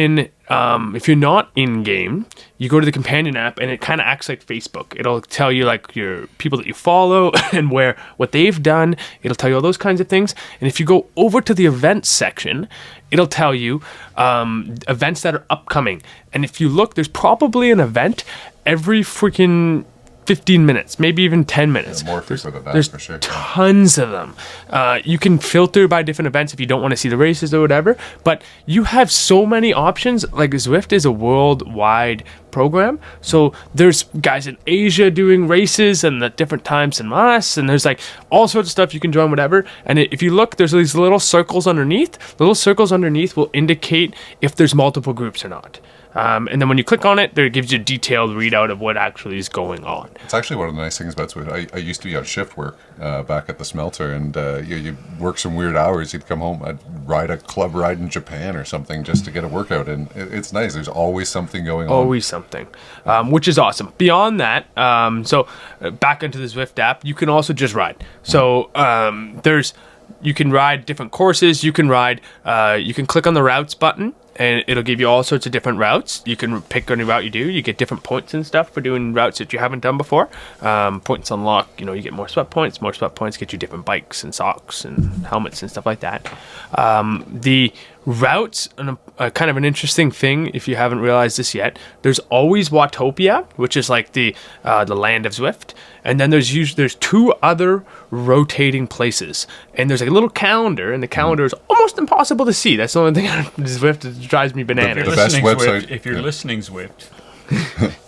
[SPEAKER 1] not in game, you go to the companion app, and it kind of acts like Facebook. It'll tell you like your people that you follow and what they've done. It'll tell you all those kinds of things. And if you go over to the events section, it'll tell you events that are upcoming. And if you look, there's probably an event every freaking 15 minutes, maybe even 10 minutes.
[SPEAKER 2] Yeah, more frequent than that,
[SPEAKER 1] there's
[SPEAKER 2] for sure.
[SPEAKER 1] Tons of them. You can filter by different events if you don't want to see the races or whatever, but you have so many options. Like Zwift is a worldwide program, so there's guys in Asia doing races and at different times than us, and there's like all sorts of stuff you can join, whatever. And if you look, there's these little circles underneath. Little circles underneath will indicate if there's multiple groups or not. And then when you click on it, it gives you a detailed readout of what actually is going on.
[SPEAKER 2] It's actually one of the nice things about Zwift. I used to be on shift work back at the smelter, and you work some weird hours. You'd come home, I'd ride a club ride in Japan or something just to get a workout, and it's nice. There's always something going on.
[SPEAKER 1] Always something, which is awesome. Beyond that, back into the Zwift app, you can also just ride. So you can ride different courses. You can ride. You can click on the routes button. and it'll give you all sorts of different routes. You can pick any route you do. You get different points and stuff for doing routes that you haven't done before. Points unlock, you get more sweat points. More sweat points get you different bikes and socks and helmets and stuff like that. The routes, kind of an interesting thing if you haven't realized this yet, there's always Watopia, which is like the land of Zwift, and then there's two other rotating places, and there's like a little calendar, and the calendar is almost impossible to see. That's the only thing Zwift that drives me bananas.
[SPEAKER 2] The best website,
[SPEAKER 3] Zwift, if you're listening Zwift,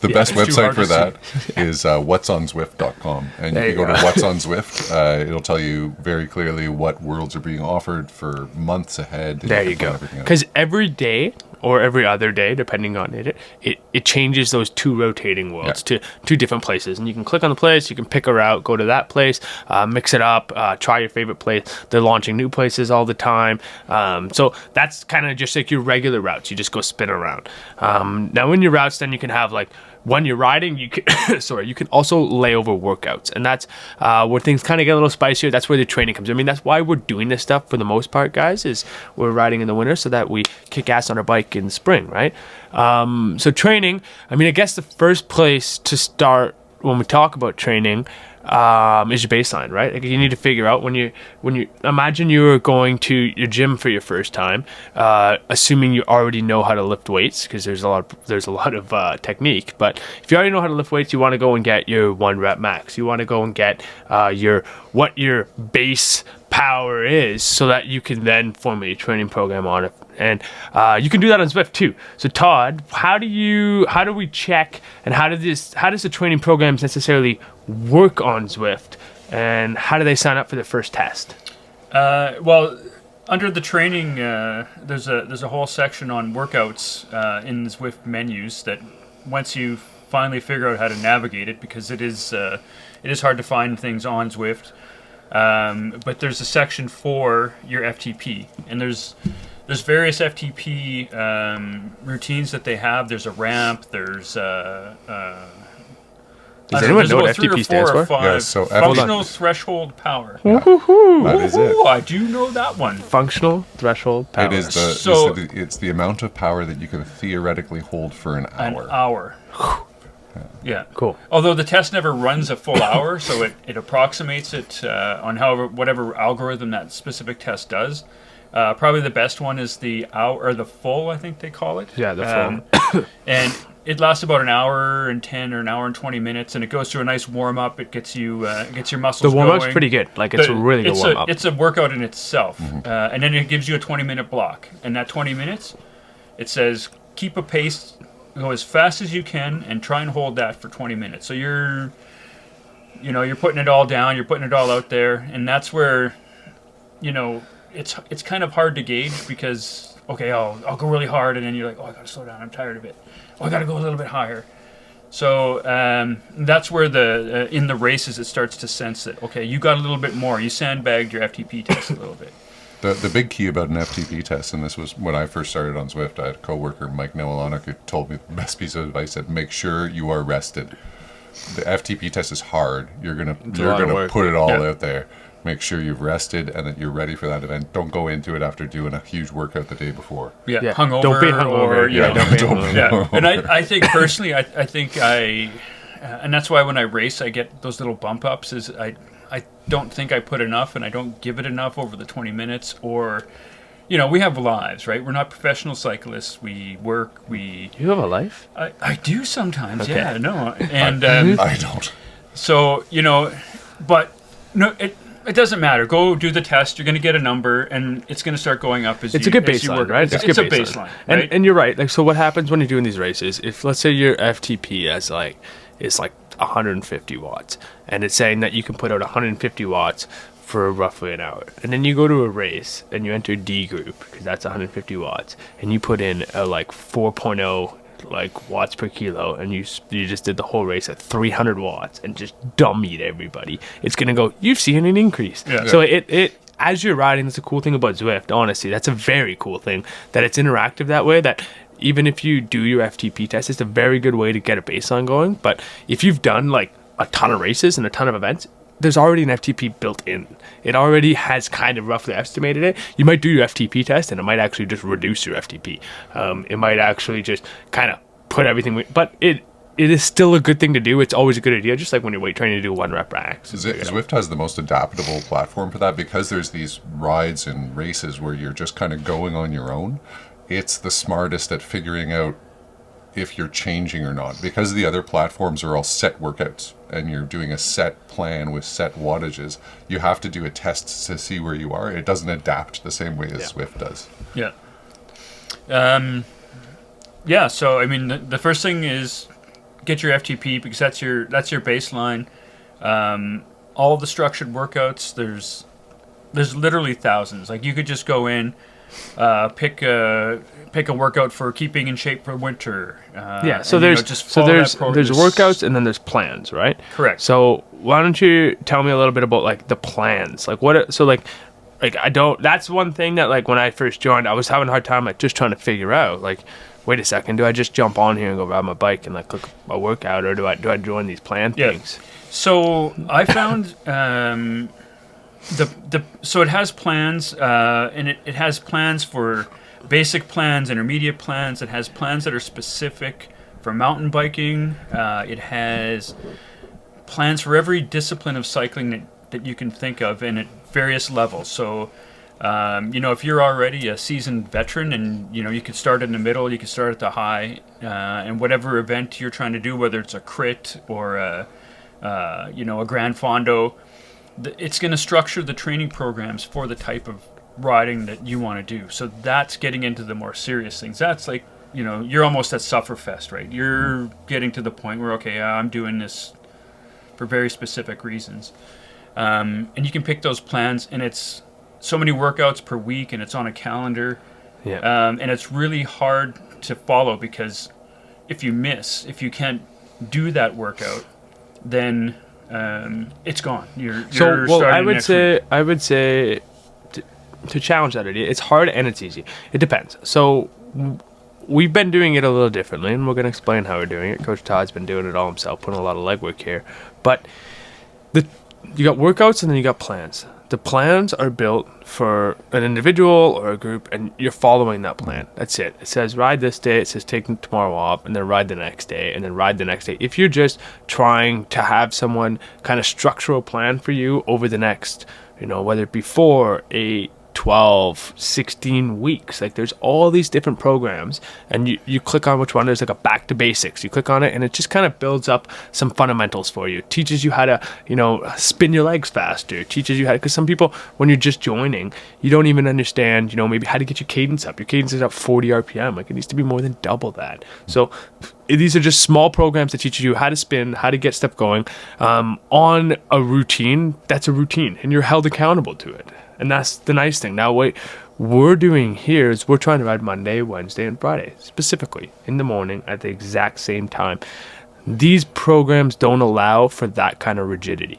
[SPEAKER 2] the best website for that is whatsonzwift.com, and if you go to What's on Zwift, it'll tell you very clearly what worlds are being offered for months ahead.
[SPEAKER 1] There you go. Because every day or every other day, depending on it changes those two rotating worlds to two different places, and you can click on the place, you can pick a route, go to that place, mix it up, try your favorite place. They're launching new places all the time, so that's kind of just like your regular routes. You just go spin around. Now in your routes, then you can have like, when you're riding, you can you can also lay over workouts, and that's where things kind of get a little spicier. That's where the training comes. I mean, that's why we're doing this stuff for the most part, guys, is we're riding in the winter so that we kick ass on our bike in the spring, right? So training, I mean, I guess the first place to start when we talk about training is your baseline, right? Like, you need to figure out when you imagine you were going to your gym for your first time, assuming you already know how to lift weights, because there's a lot of technique. But if you already know how to lift weights, you want to go and get your 1 rep max. You want to go and get what your base power is, so that you can then formulate a training program on it. And you can do that on Zwift too. So Todd, how do we check, and how does the training programs necessarily work on Zwift, and how do they sign up for their first test?
[SPEAKER 3] Well, under the training, there's a whole section on workouts in the Zwift menus that once you finally figure out how to navigate it, because it is hard to find things on Zwift. But there's a section for your FTP, and there's various FTP
[SPEAKER 1] routines that they have. There's a ramp. There's
[SPEAKER 3] Does
[SPEAKER 1] anyone know what FTP stands for?
[SPEAKER 2] Yeah, so
[SPEAKER 3] functional threshold power.
[SPEAKER 2] Yeah, that is it.
[SPEAKER 3] I do know that one.
[SPEAKER 1] Functional threshold power.
[SPEAKER 2] It is it's the amount of power that you can theoretically hold for an hour.
[SPEAKER 3] An hour. Yeah.
[SPEAKER 1] Cool.
[SPEAKER 3] Although the test never runs a full hour, so it approximates it on whatever algorithm that specific test does. Probably the best one is the hour, or the full, I think they call it.
[SPEAKER 1] Yeah, the full.
[SPEAKER 3] And it lasts about an hour and 10 or an hour and 20 minutes, and it goes through a nice warm up. It gets your muscles going.
[SPEAKER 1] The warm up's pretty good. Like, it's a really good warm up.
[SPEAKER 3] It's a workout in itself, and then it gives you a 20-minute block. And that 20 minutes, it says keep a pace, go as fast as you can, and try and hold that for 20 minutes. So you're putting it all down, you're putting it all out there, and that's where, it's kind of hard to gauge, because okay, I'll go really hard, and then you're like, oh, I gotta slow down, I'm tired of it. Oh, I gotta go a little bit higher. So that's where in the races it starts to sense that, okay, you got a little bit more. You sandbagged your FTP test a little bit.
[SPEAKER 2] The big key about an FTP test, and this was when I first started on Zwift, I had a coworker, Mike Nowalanek, who told me the best piece of advice, said make sure you are rested. The FTP test is hard. You're gonna put it all out there. Make sure you've rested and that you're ready for that event. Don't go into it after doing a huge workout the day before.
[SPEAKER 3] Yeah. Hungover.
[SPEAKER 1] Don't be hungover.
[SPEAKER 3] Don't be hungover. Yeah. And I think personally, I think and that's why when I race, I get those little bump ups. Is I don't think I put enough, and I don't give it enough over the 20 minutes. Or, we have lives, right? We're not professional cyclists. We work.
[SPEAKER 1] You have a life?
[SPEAKER 3] I do sometimes.
[SPEAKER 1] Okay.
[SPEAKER 3] Yeah. No. And
[SPEAKER 2] I don't.
[SPEAKER 3] So but no. It doesn't matter. Go do the test. You're going to get a number, and it's going to start going up as
[SPEAKER 1] it's a good baseline, right?
[SPEAKER 3] It's a baseline, right?
[SPEAKER 1] And you're right. Like, so what happens when you're doing these races? If let's say your FTP is like 150 watts, and it's saying that you can put out 150 watts for roughly an hour, and then you go to a race and you enter D group, because that's 150 watts, and you put in a 4.0 watts per kilo, and you just did the whole race at 300 watts and just dummied everybody, it's gonna go, you've seen an increase. So it as you're riding, that's a cool thing about Zwift. Honestly, that's a very cool thing, that it's interactive that way, that even if you do your FTP test, it's a very good way to get a baseline going. But if you've done a ton of races and a ton of events, there's already an FTP built in. It already has kind of roughly estimated it. You might do your FTP test, and it might actually just reduce your FTP. It might actually just kind of put everything, but it is still a good thing to do. It's always a good idea, just like when you're weight training to do 1 rep racks.
[SPEAKER 2] Zwift has the most adaptable platform for that, because there's these rides and races where you're just kind of going on your own. It's the smartest at figuring out if you're changing or not, because the other platforms are all set workouts and you're doing a set plan with set wattages. You have to do a test to see where you are. It doesn't adapt the same way as Zwift does.
[SPEAKER 3] Yeah. So I mean, the first thing is get your FTP, because that's your baseline. All the structured workouts, there's literally thousands. Like, you could just go in, pick a workout for keeping in shape for winter.
[SPEAKER 1] So there's workouts, and then there's plans, right?
[SPEAKER 3] Correct.
[SPEAKER 1] So why don't you tell me a little bit about like the plans? Like that's one thing that, like, when I first joined, I was having a hard time like just trying to figure out, like, wait a second, do I just jump on here and go ride my bike and like click a workout, or do I join these plan things?
[SPEAKER 3] So I found so it has plans, and it has plans for basic plans, intermediate plans. It has plans that are specific for mountain biking. It has plans for every discipline of cycling that you can think of, and at various levels. So if you're already a seasoned veteran, and you could start in the middle, you could start at the high, and whatever event you're trying to do, whether it's a crit or a grand fondo, it's going to structure the training programs for the type of riding that you want to do. So that's getting into the more serious things. That's like, you're almost at Sufferfest, right? You're getting to the point where, okay, I'm doing this for very specific reasons. And you can pick those plans, and it's so many workouts per week, and it's on a calendar.
[SPEAKER 1] Yeah.
[SPEAKER 3] And it's really hard to follow, because if you can't do that workout, then it's gone.
[SPEAKER 1] I would say to challenge that idea, it's hard and it's easy. It depends. So we've been doing it a little differently, and we're going to explain how we're doing it. Coach Todd's been doing it all himself, putting a lot of legwork here. But you got workouts, and then you got plans. The plans are built for an individual or a group, and you're following that plan. That's it. It says ride this day, it says take tomorrow off, and then ride the next day, and then ride the next day. If you're just trying to have someone kind of structural plan for you over the next, whether it be 4, 8, 12, 16 weeks, like, there's all these different programs, and you click on which one. There's like a back to basics. You click on it, and it just kind of builds up some fundamentals for you. It teaches you how to spin your legs faster. It teaches you how to, because some people, when you're just joining, you don't even understand maybe how to get your cadence up. Your cadence is up 40 RPM. Like, it needs to be more than double that. So these are just small programs that teach you how to spin, how to get stuff going on a routine. That's a routine, and you're held accountable to it. And that's the nice thing. Now, what we're doing here is we're trying to ride Monday, Wednesday, and Friday, specifically in the morning at the exact same time. These programs don't allow for that kind of rigidity.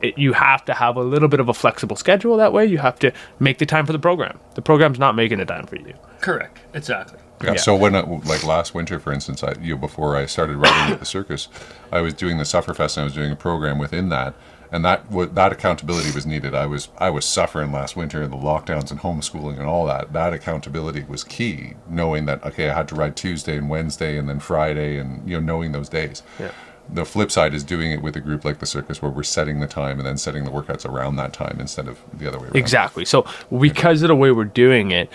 [SPEAKER 1] You have to have a little bit of a flexible schedule. That way, you have to make the time for the program. The program's not making the time for you.
[SPEAKER 3] Correct. Exactly.
[SPEAKER 2] Yeah. So when, like last winter, for instance, before I started riding at the circus, I was doing the Sufferfest, and I was doing a program within that. And that accountability was needed. I was suffering last winter, and the lockdowns and homeschooling and all that. That accountability was key, knowing that, okay, I had to ride Tuesday and Wednesday and then Friday, and knowing those days. Yeah. The flip side is doing it with a group like the circus, where we're setting the time and then setting the workouts around that time instead of the other way around.
[SPEAKER 1] Exactly. So because of the way we're doing it,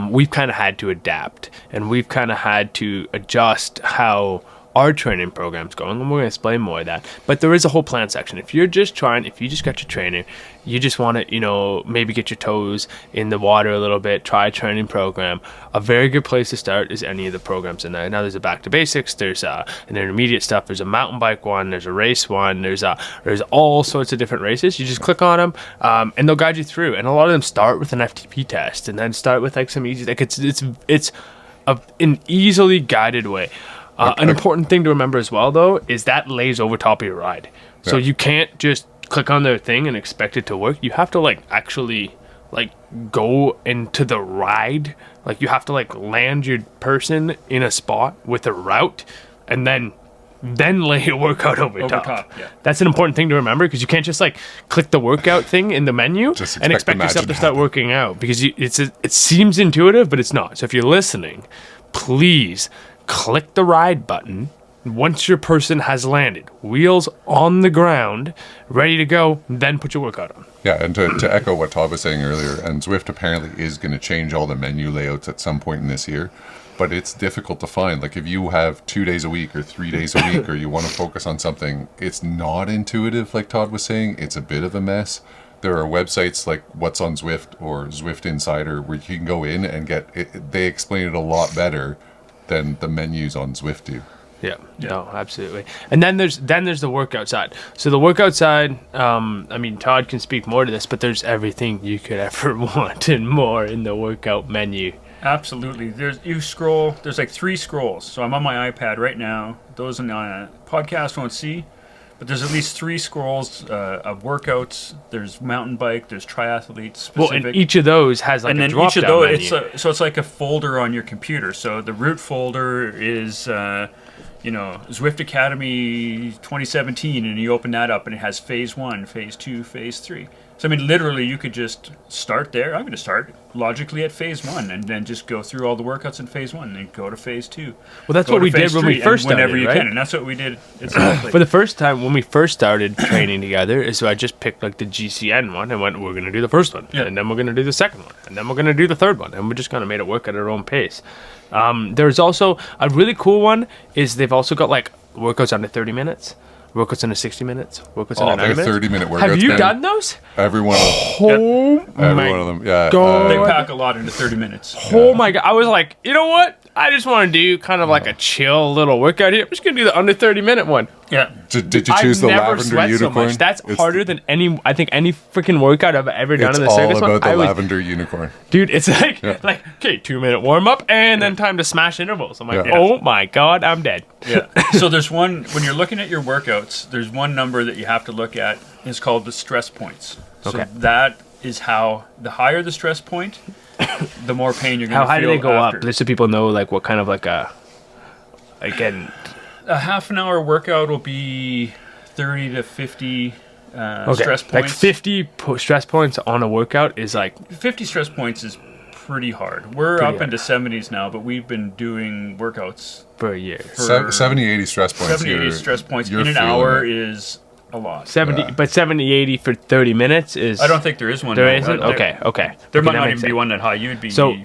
[SPEAKER 1] we've kind of had to adapt, and we've kind of had to adjust how our training program's going, and we're going to explain more of that. But there is a whole plan section. If you just got your training, you just want to, maybe get your toes in the water a little bit, try a training program, a very good place to start is any of the programs in there. Now, there's a back to basics, there's an intermediate stuff, there's a mountain bike one, there's a race one, there's all sorts of different races. You just click on them, and they'll guide you through. And a lot of them start with an FTP test, and then start with like some easy, like it's an easily guided way. An important thing to remember as well, though, is that lays over top of your ride. Yeah. So you can't just click on their thing and expect it to work. You have to actually go into the ride. You have to land your person in a spot with a route, and then then lay your workout over top.
[SPEAKER 3] Yeah.
[SPEAKER 1] That's an important thing to remember, because you can't just like click the workout thing in the menu
[SPEAKER 2] Just
[SPEAKER 1] and
[SPEAKER 2] expect
[SPEAKER 1] expect
[SPEAKER 2] the
[SPEAKER 1] yourself
[SPEAKER 2] magic
[SPEAKER 1] to
[SPEAKER 2] to
[SPEAKER 1] start
[SPEAKER 2] happen.
[SPEAKER 1] working out, because it seems intuitive, but it's not. So if you're listening, please click the ride button once your person has landed, wheels on the ground, ready to go, then put your workout on.
[SPEAKER 2] Yeah, and to echo what Todd was saying earlier, and Zwift apparently is going to change all the menu layouts at some point in this year, but it's difficult to find. Like if you have 2 days a week or 3 days a week, or you want to focus on something, it's not intuitive, like Todd was saying. It's a bit of a mess. There are websites like What's on Zwift or Zwift Insider where you can go in and get it. They explain it a lot better than the menus on Zwift do.
[SPEAKER 1] Yeah, no, absolutely. And then there's the workout side. So the workout side, I mean, Todd can speak more to this, but there's everything you could ever want and more in the workout menu.
[SPEAKER 3] Absolutely. There's like 3 scrolls. So I'm on my iPad right now. Those on a podcast won't see, but there's at least 3 scrolls of workouts. There's mountain bike. There's triathletes specific.
[SPEAKER 1] Well, and each of those has like
[SPEAKER 3] and
[SPEAKER 1] a
[SPEAKER 3] then
[SPEAKER 1] drop
[SPEAKER 3] each of
[SPEAKER 1] down
[SPEAKER 3] those,
[SPEAKER 1] menu.
[SPEAKER 3] it's like a folder on your computer. So the root folder is Zwift Academy 2017, and you open that up and it has phase 1, phase 2, phase 3. So I mean, literally, you could just start there. I'm going to start logically at phase 1, and then just go through all the workouts in phase 1, and then go to phase 2.
[SPEAKER 1] Well, that's
[SPEAKER 3] go
[SPEAKER 1] what
[SPEAKER 3] to
[SPEAKER 1] we did
[SPEAKER 3] phase
[SPEAKER 1] when we
[SPEAKER 3] 3,
[SPEAKER 1] first
[SPEAKER 3] and whenever
[SPEAKER 1] started,
[SPEAKER 3] you
[SPEAKER 1] right?
[SPEAKER 3] can, and that's what we did. Exactly.
[SPEAKER 1] For the first time, when we first started training together, is so I just picked like the GCN one and went, we're going to do the first one,
[SPEAKER 3] Yeah.
[SPEAKER 1] and then we're going to do the second one, and then we're going to do the third one, and we just kind of made it work at our own pace. There's also a really cool one is they've also got like workouts under 30 minutes, workouts under 60 minutes, workouts under 90
[SPEAKER 2] they're
[SPEAKER 1] minutes.
[SPEAKER 2] 30-minute workouts.
[SPEAKER 1] Have you
[SPEAKER 2] man.
[SPEAKER 1] done those?
[SPEAKER 2] Every one of them.
[SPEAKER 1] Oh
[SPEAKER 2] Every
[SPEAKER 1] my
[SPEAKER 2] one of them. Yeah.
[SPEAKER 1] God.
[SPEAKER 3] They pack a lot into 30 minutes.
[SPEAKER 1] Oh my God. I was like, you know what? I just want to do kind of like a chill little workout here. I'm just going to do the under 30-minute one.
[SPEAKER 3] Yeah.
[SPEAKER 2] Did you choose
[SPEAKER 1] I've
[SPEAKER 2] the
[SPEAKER 1] never
[SPEAKER 2] lavender
[SPEAKER 1] sweat
[SPEAKER 2] unicorn?
[SPEAKER 1] so much. That's
[SPEAKER 2] It's-
[SPEAKER 1] harder than any freaking workout I've ever done
[SPEAKER 2] It's
[SPEAKER 1] in the
[SPEAKER 2] all
[SPEAKER 1] circus one.
[SPEAKER 2] about the
[SPEAKER 1] I was,
[SPEAKER 2] lavender unicorn.
[SPEAKER 1] dude, it's like,
[SPEAKER 2] Yeah.
[SPEAKER 1] okay, 2-minute warm up and then time to smash intervals. I'm like,
[SPEAKER 2] Yeah.
[SPEAKER 1] oh my God, I'm dead.
[SPEAKER 3] Yeah. So there's one, when you're looking at your workouts, there's one number that you have to look at. It's called the stress points. So
[SPEAKER 1] Okay.
[SPEAKER 3] that is how, the higher the stress point, the more pain you're going
[SPEAKER 1] How
[SPEAKER 3] to
[SPEAKER 1] high
[SPEAKER 3] feel
[SPEAKER 1] do they go
[SPEAKER 3] after.
[SPEAKER 1] up? Just so people know, like, what kind of like again,
[SPEAKER 3] A half an hour workout will be 30 to 50
[SPEAKER 1] okay,
[SPEAKER 3] stress
[SPEAKER 1] like
[SPEAKER 3] points.
[SPEAKER 1] 50 stress points on a workout is like,
[SPEAKER 3] 50 stress points is pretty hard. We're
[SPEAKER 1] Pretty
[SPEAKER 3] up
[SPEAKER 1] hard.
[SPEAKER 3] into 70s now, but we've been doing workouts.
[SPEAKER 1] for a year.
[SPEAKER 3] For
[SPEAKER 2] 70, 80 stress points.
[SPEAKER 3] 70, 80
[SPEAKER 2] you're-
[SPEAKER 3] stress points
[SPEAKER 2] you're
[SPEAKER 3] in an
[SPEAKER 2] feeling
[SPEAKER 3] hour
[SPEAKER 2] it.
[SPEAKER 3] is a lot.
[SPEAKER 1] 70,
[SPEAKER 2] Yeah.
[SPEAKER 1] but 70, 80 for 30 minutes is...
[SPEAKER 3] I don't think there is one.
[SPEAKER 1] There
[SPEAKER 3] that-
[SPEAKER 1] isn't?
[SPEAKER 3] there-
[SPEAKER 1] Okay.
[SPEAKER 3] There
[SPEAKER 1] Okay,
[SPEAKER 3] might
[SPEAKER 1] that
[SPEAKER 3] not
[SPEAKER 1] makes
[SPEAKER 3] even be
[SPEAKER 1] sense.
[SPEAKER 3] one that high. You'd be
[SPEAKER 1] So,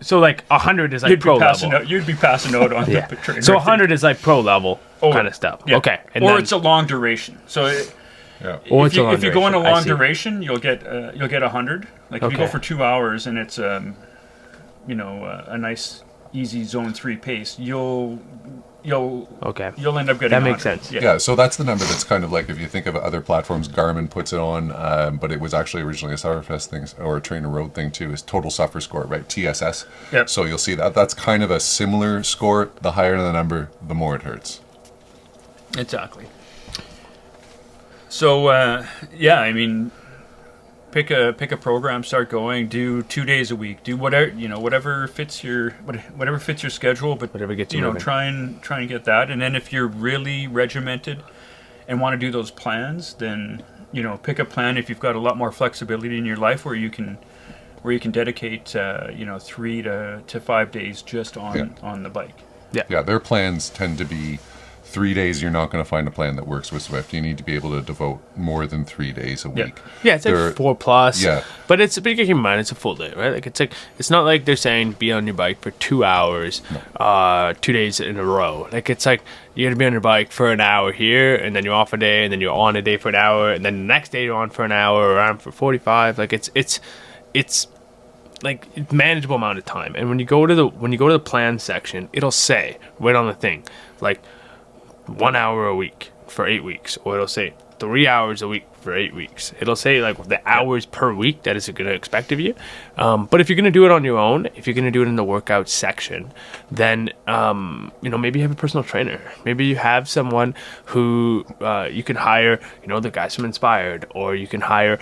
[SPEAKER 1] so like 100 is like
[SPEAKER 3] you'd
[SPEAKER 1] pro
[SPEAKER 3] be passing
[SPEAKER 1] level.
[SPEAKER 3] out. You'd be passing out on
[SPEAKER 1] Yeah.
[SPEAKER 3] the trainer.
[SPEAKER 1] So 100 is like pro level kind of stuff.
[SPEAKER 3] Yeah.
[SPEAKER 1] Okay. And
[SPEAKER 3] or
[SPEAKER 1] then,
[SPEAKER 3] it's a long duration. So
[SPEAKER 2] Yeah.
[SPEAKER 1] Or
[SPEAKER 3] if
[SPEAKER 1] it's a long
[SPEAKER 3] you go on a
[SPEAKER 1] duration. I
[SPEAKER 3] long
[SPEAKER 1] see.
[SPEAKER 3] duration, you'll get 100. Like if you go
[SPEAKER 1] Okay.
[SPEAKER 3] for 2 hours and it's a nice easy zone 3 pace, you'll
[SPEAKER 1] okay.
[SPEAKER 3] end up getting
[SPEAKER 1] That makes
[SPEAKER 3] 100.
[SPEAKER 1] sense.
[SPEAKER 2] Yeah, so that's the number that's kind of like, if you think of other platforms, Garmin puts it on, but it was actually originally a Sufferfest thing, or a Trainer Road thing too, is total suffer score, right? TSS.
[SPEAKER 3] Yep.
[SPEAKER 2] So you'll see that. That's kind of a similar score. The higher the number, the more it hurts.
[SPEAKER 3] Exactly. So I mean, pick a program, start going, do 2 days a week, do whatever fits your schedule, but
[SPEAKER 1] Whatever gets you moving.
[SPEAKER 3] try and get that. And then if you're really regimented and want to do those plans, then pick a plan if you've got a lot more flexibility in your life where you can dedicate 3 to 5 days just on the bike.
[SPEAKER 2] Yeah, their plans tend to be 3 days. You're not going to find a plan that works with Zwift. You need to be able to devote more than 3 days a
[SPEAKER 3] Yeah.
[SPEAKER 2] week.
[SPEAKER 1] Yeah, it's like
[SPEAKER 2] They're-
[SPEAKER 1] 4+.
[SPEAKER 2] Yeah.
[SPEAKER 1] But you keep in mind, it's a full day, right? Like it's not like they're saying be on your bike for 2 hours, 2 days in a row. Like it's like you got to be on your bike for an hour here, and then you're off a day, and then you're on a day for an hour, and then the next day you're on for an hour, or on for 45. Like it's like a manageable amount of time. And when you go to the plan section, it'll say right on the thing, like 1 hour a week for 8 weeks, or it'll say 3 hours a week for 8 weeks. It'll say like the hours per week that it's going to expect of you. But if you're going to do it on your own, if you're going to do it in the workout section, then maybe you have a personal trainer. Maybe you have someone who you can hire, the guys from Inspired, or you can hire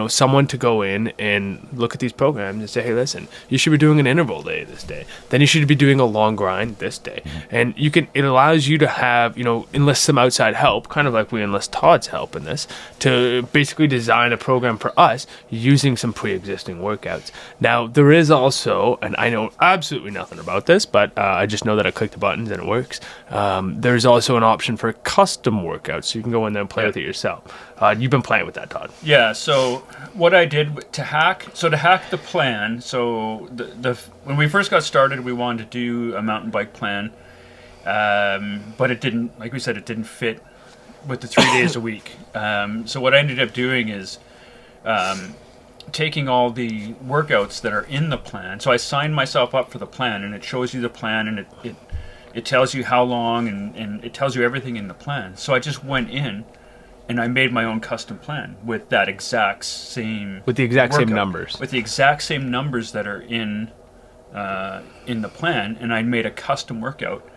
[SPEAKER 1] someone to go in and look at these programs and say, hey, listen, you should be doing an interval day this day. Then you should be doing a long grind this day. And it allows you to have, enlist some outside help, kind of like we enlist Todd's help in this, to basically design a program for us using some pre-existing workouts. Now, there is also, and I know absolutely nothing about this, but I just know that I click the buttons and it works. There's also an option for custom workouts, so you can go in there and play with it yourself. You've been playing with that, Todd.
[SPEAKER 3] Yeah, so what I did to hack the plan, so when we first got started, we wanted to do a mountain bike plan, but it didn't, like we said, it didn't fit with the 3 days a week. So what I ended up doing is taking all the workouts that are in the plan. So I signed myself up for the plan, and it shows you the plan, and it tells you how long, and it tells you everything in the plan. So I just went in and I made my own custom plan with that exact same
[SPEAKER 1] same numbers.
[SPEAKER 3] With the exact same numbers that are in the plan, and I made a custom workout.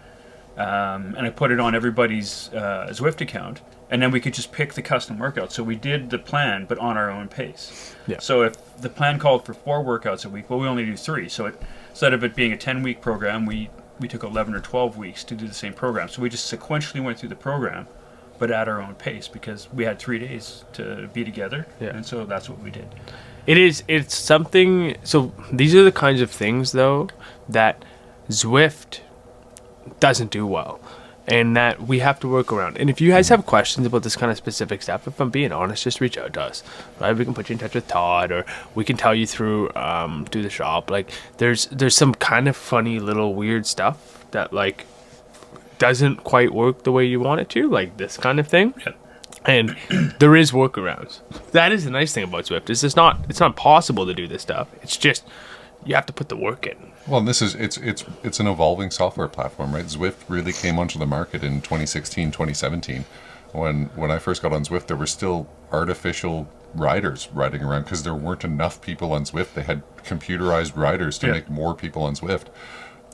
[SPEAKER 3] And I put it on everybody's Zwift account, and then we could just pick the custom workout. So we did the plan, but on our own pace.
[SPEAKER 1] Yeah.
[SPEAKER 3] So if the plan called for 4 workouts a week, well, we only do 3. So instead of it being a 10-week program, we took 11 or 12 weeks to do the same program. So we just sequentially went through the program, but at our own pace, because we had 3 days to be together.
[SPEAKER 1] Yeah.
[SPEAKER 3] And so that's what we did.
[SPEAKER 1] It's something, so these are the kinds of things, though, that Zwift doesn't do well, and that we have to work around. And if you guys have questions about this kind of specific stuff, if I'm being honest, just reach out to us, right? We can put you in touch with Todd, or we can tell you through the shop. Like there's some kind of funny little weird stuff that like doesn't quite work the way you want it to, like this kind of thing.
[SPEAKER 3] Yep.
[SPEAKER 1] And there is workarounds. That is the nice thing about Zwift, is it's not possible to do this stuff. It's just you have to put the work in.
[SPEAKER 2] Well, and it's an evolving software platform, right? Zwift really came onto the market in 2016, 2017. When I first got on Zwift, there were still artificial riders riding around because there weren't enough people on Zwift. They had computerized riders to make more people on Zwift.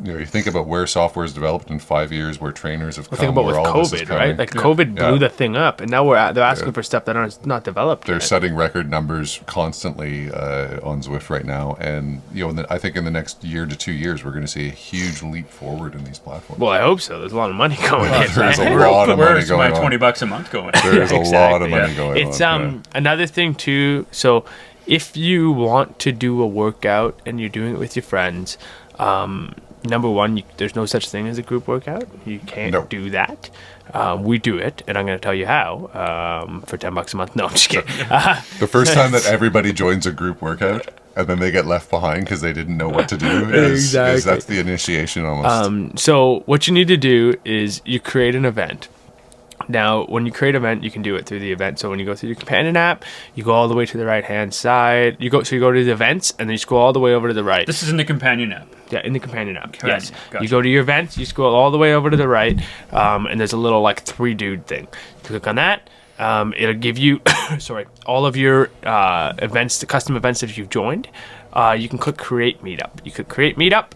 [SPEAKER 2] You think about where software is developed in 5 years, where trainers have come.
[SPEAKER 1] Think about
[SPEAKER 2] where
[SPEAKER 1] with
[SPEAKER 2] all this is
[SPEAKER 1] COVID,
[SPEAKER 2] coming.
[SPEAKER 1] right? Like COVID blew the thing up, and now they're asking for stuff that is not developed.
[SPEAKER 2] They're
[SPEAKER 1] yet.
[SPEAKER 2] setting record numbers constantly on Zwift right now, and I think in the next year to 2 years, we're going to see a huge leap forward in these platforms.
[SPEAKER 1] Well, I hope so. There's a lot of money going.
[SPEAKER 2] There's a lot of money going
[SPEAKER 3] my
[SPEAKER 2] on.
[SPEAKER 3] $20 a month going?
[SPEAKER 2] There's a lot of money going
[SPEAKER 1] It's
[SPEAKER 2] on.
[SPEAKER 1] another thing too. So if you want to do a workout and you're doing it with your friends, number one, there's no such thing as a group workout. You can't do that. We do it, and I'm going to tell you how for $10 a month. No, I'm just kidding.
[SPEAKER 2] The first time that everybody joins a group workout and then they get left behind because they didn't know what to do is that's the initiation almost.
[SPEAKER 1] So what you need to do is you create an event. Now, when you create an event, you can do it through the event. So when you go through your companion app, you go all the way to the right-hand side. You go to the events, and then you scroll all the way over to the right.
[SPEAKER 3] This is in the companion app.
[SPEAKER 1] Yeah, in the companion app.
[SPEAKER 3] Okay,
[SPEAKER 1] Yes.
[SPEAKER 3] gotcha.
[SPEAKER 1] You go to your events, you scroll all the way over to the right, and there's a little like 3-dude thing. You click on that. It'll give you, all of your events, the custom events that you've joined. You can click Create Meetup. You could create Meetup,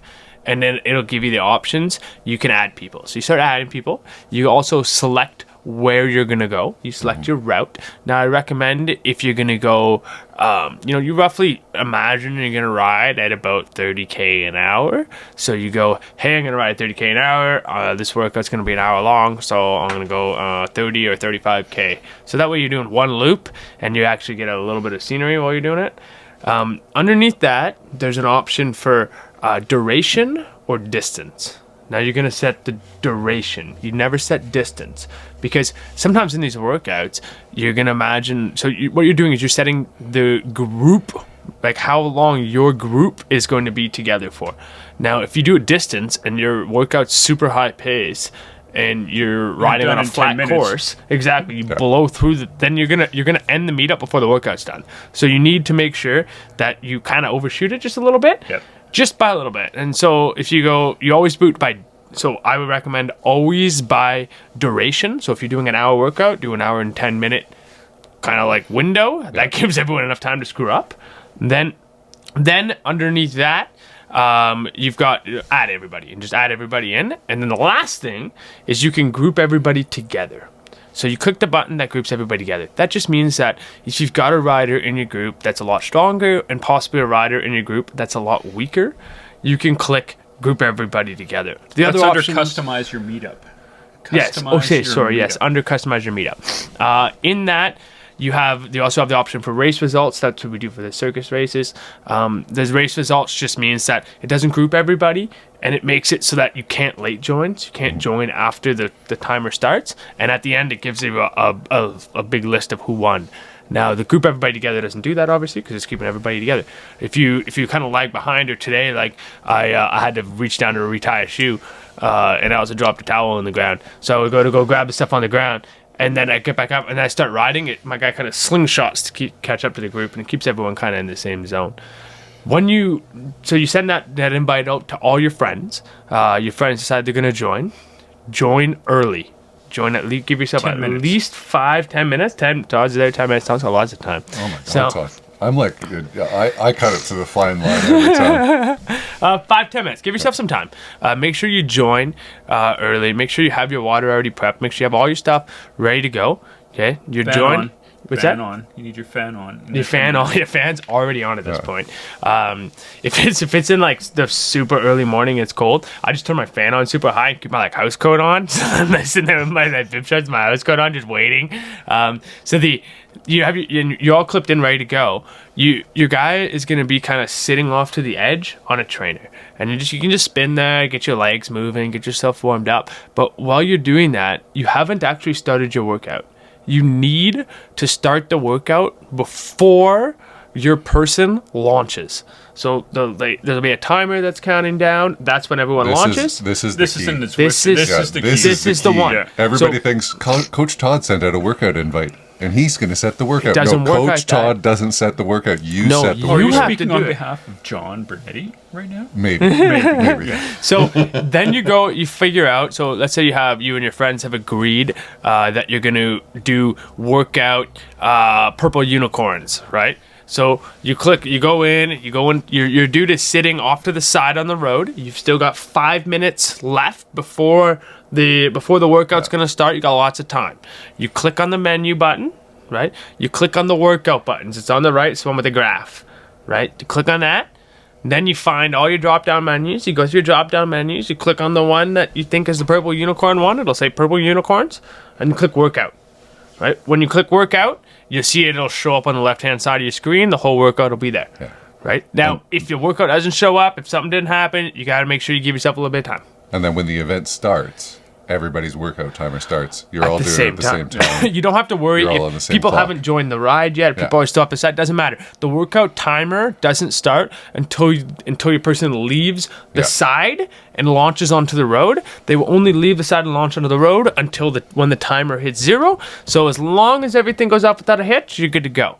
[SPEAKER 1] and then it'll give you the options. You can add people. So you start adding people. You also select where you're going to go. You select your route. Now, I recommend if you're going to go, you roughly imagine you're going to ride at about 30K an hour. So you go, hey, I'm going to ride 30K an hour. This workout's going to be an hour long, so I'm going to go 30 or 35K. So that way you're doing one loop, and you actually get a little bit of scenery while you're doing it. Underneath that, there's an option for duration or distance. Now you're going to set the duration. You never set distance, because sometimes in these workouts, you're going to imagine, so what you're doing is you're setting the group, like how long your group is going to be together for. Now, if you do a distance and your workout's super high pace and you're riding on a flat course, exactly, you blow through then you're gonna end the meetup before the workout's done. So you need to make sure that you kind of overshoot it just a little bit.
[SPEAKER 3] Yep.
[SPEAKER 1] Just by a little bit. And so if you always boot by, so I would recommend always by duration. So if you're doing an hour workout, do an hour and 10 minute kind of like window that gives everyone enough time to screw up. Then underneath that, you've got add everybody and just add everybody in. And then the last thing is you can group everybody together. So you click the button that groups everybody together. That just means that if you've got a rider in your group that's a lot stronger and possibly a rider in your group that's a lot weaker, you can click group everybody together. The
[SPEAKER 3] That's
[SPEAKER 1] other
[SPEAKER 3] under
[SPEAKER 1] option,
[SPEAKER 3] customize your meetup.
[SPEAKER 1] yes. Okay, sorry. Yes, under customize your meetup. In that, you also have the option for race results. That's what we do for the circus races. The race results just means that it doesn't group everybody, and it makes it so that you can't late join. So you can't join after the timer starts. And at the end, it gives you a big list of who won. Now, the group everybody together doesn't do that, obviously, because it's keeping everybody together. If you kind of lag behind, or today, like I had to reach down to retie a shoe, and I also dropped a towel on the ground. So I would go grab the stuff on the ground, and then I get back up and I start riding it. My guy kind of slingshots to catch up to the group, and it keeps everyone kind of in the same zone. You send that invite out to all your friends. Your friends decide they're going to join early. Give yourself at least 5-10 minutes. 10 Todd's there, 10 minutes. Todd's got lots of time.
[SPEAKER 2] Oh my God, Todd. I'm like, I cut it to the fine line every time.
[SPEAKER 1] 5-10 minutes. Give yourself some time. Make sure you join early. Make sure you have your water already prepped. Make sure you have all your stuff ready to go. Okay, you're joined. What's
[SPEAKER 3] fan
[SPEAKER 1] that?
[SPEAKER 3] On. You need your fan on.
[SPEAKER 1] Your fan's already on at this point. If it's in like the super early morning, it's cold. I just turn my fan on super high and keep my like house coat on. So I'm sitting there with my bib shorts, my house coat on, just waiting. You're all clipped in, ready to go. Your guy is gonna be kind of sitting off to the edge on a trainer, and you can just spin there, get your legs moving, get yourself warmed up. But while you're doing that, you haven't actually started your workout. You need to start the workout before your person launches. So there'll be a timer that's counting down. That's when everyone launches.
[SPEAKER 2] This is
[SPEAKER 3] the key.
[SPEAKER 1] This is the one.
[SPEAKER 2] Yeah. Everybody thinks Coach Todd sent out a workout invite, and he's going to set the workout.
[SPEAKER 1] Doesn't work
[SPEAKER 2] Coach
[SPEAKER 1] like
[SPEAKER 2] Todd
[SPEAKER 1] that.
[SPEAKER 2] doesn't set the workout. You
[SPEAKER 1] No,
[SPEAKER 2] set the
[SPEAKER 1] you
[SPEAKER 3] Are you
[SPEAKER 2] workout.
[SPEAKER 1] have to
[SPEAKER 3] speaking
[SPEAKER 1] do
[SPEAKER 3] on
[SPEAKER 1] it.
[SPEAKER 3] behalf of John Bernetti right now?
[SPEAKER 2] Maybe.
[SPEAKER 1] So then you figure out, so let's say you and your friends have agreed that you're going to do workout purple unicorns, right? So you go in, your dude is sitting off to the side on the road. You've still got 5 minutes left before the workout's going to start. You got lots of time. You click on the menu button, right? You click on the workout buttons. It's on the right, it's the one with the graph, right? You click on that. Then you find all your drop-down menus. You go through your drop-down menus. You click on the one that you think is the purple unicorn one. It'll say purple unicorns. And you click workout, right? When you click workout, you'll see it'll show up on the left-hand side of your screen. The whole workout will be there, right? Now, if your workout doesn't show up, if something didn't happen, you got to make sure you give yourself a little bit of time.
[SPEAKER 2] And then when the event starts, everybody's workout timer starts. You're all doing it at the same time.
[SPEAKER 1] You don't have to worry
[SPEAKER 2] You're all on the
[SPEAKER 1] if
[SPEAKER 2] same
[SPEAKER 1] people
[SPEAKER 2] clock.
[SPEAKER 1] haven't joined the ride yet. If people are still up the side. Doesn't matter. The workout timer doesn't start until your person leaves the side and launches onto the road. They will only leave the side and launch onto the road until when the timer hits 0. So as long as everything goes off without a hitch, you're good to go.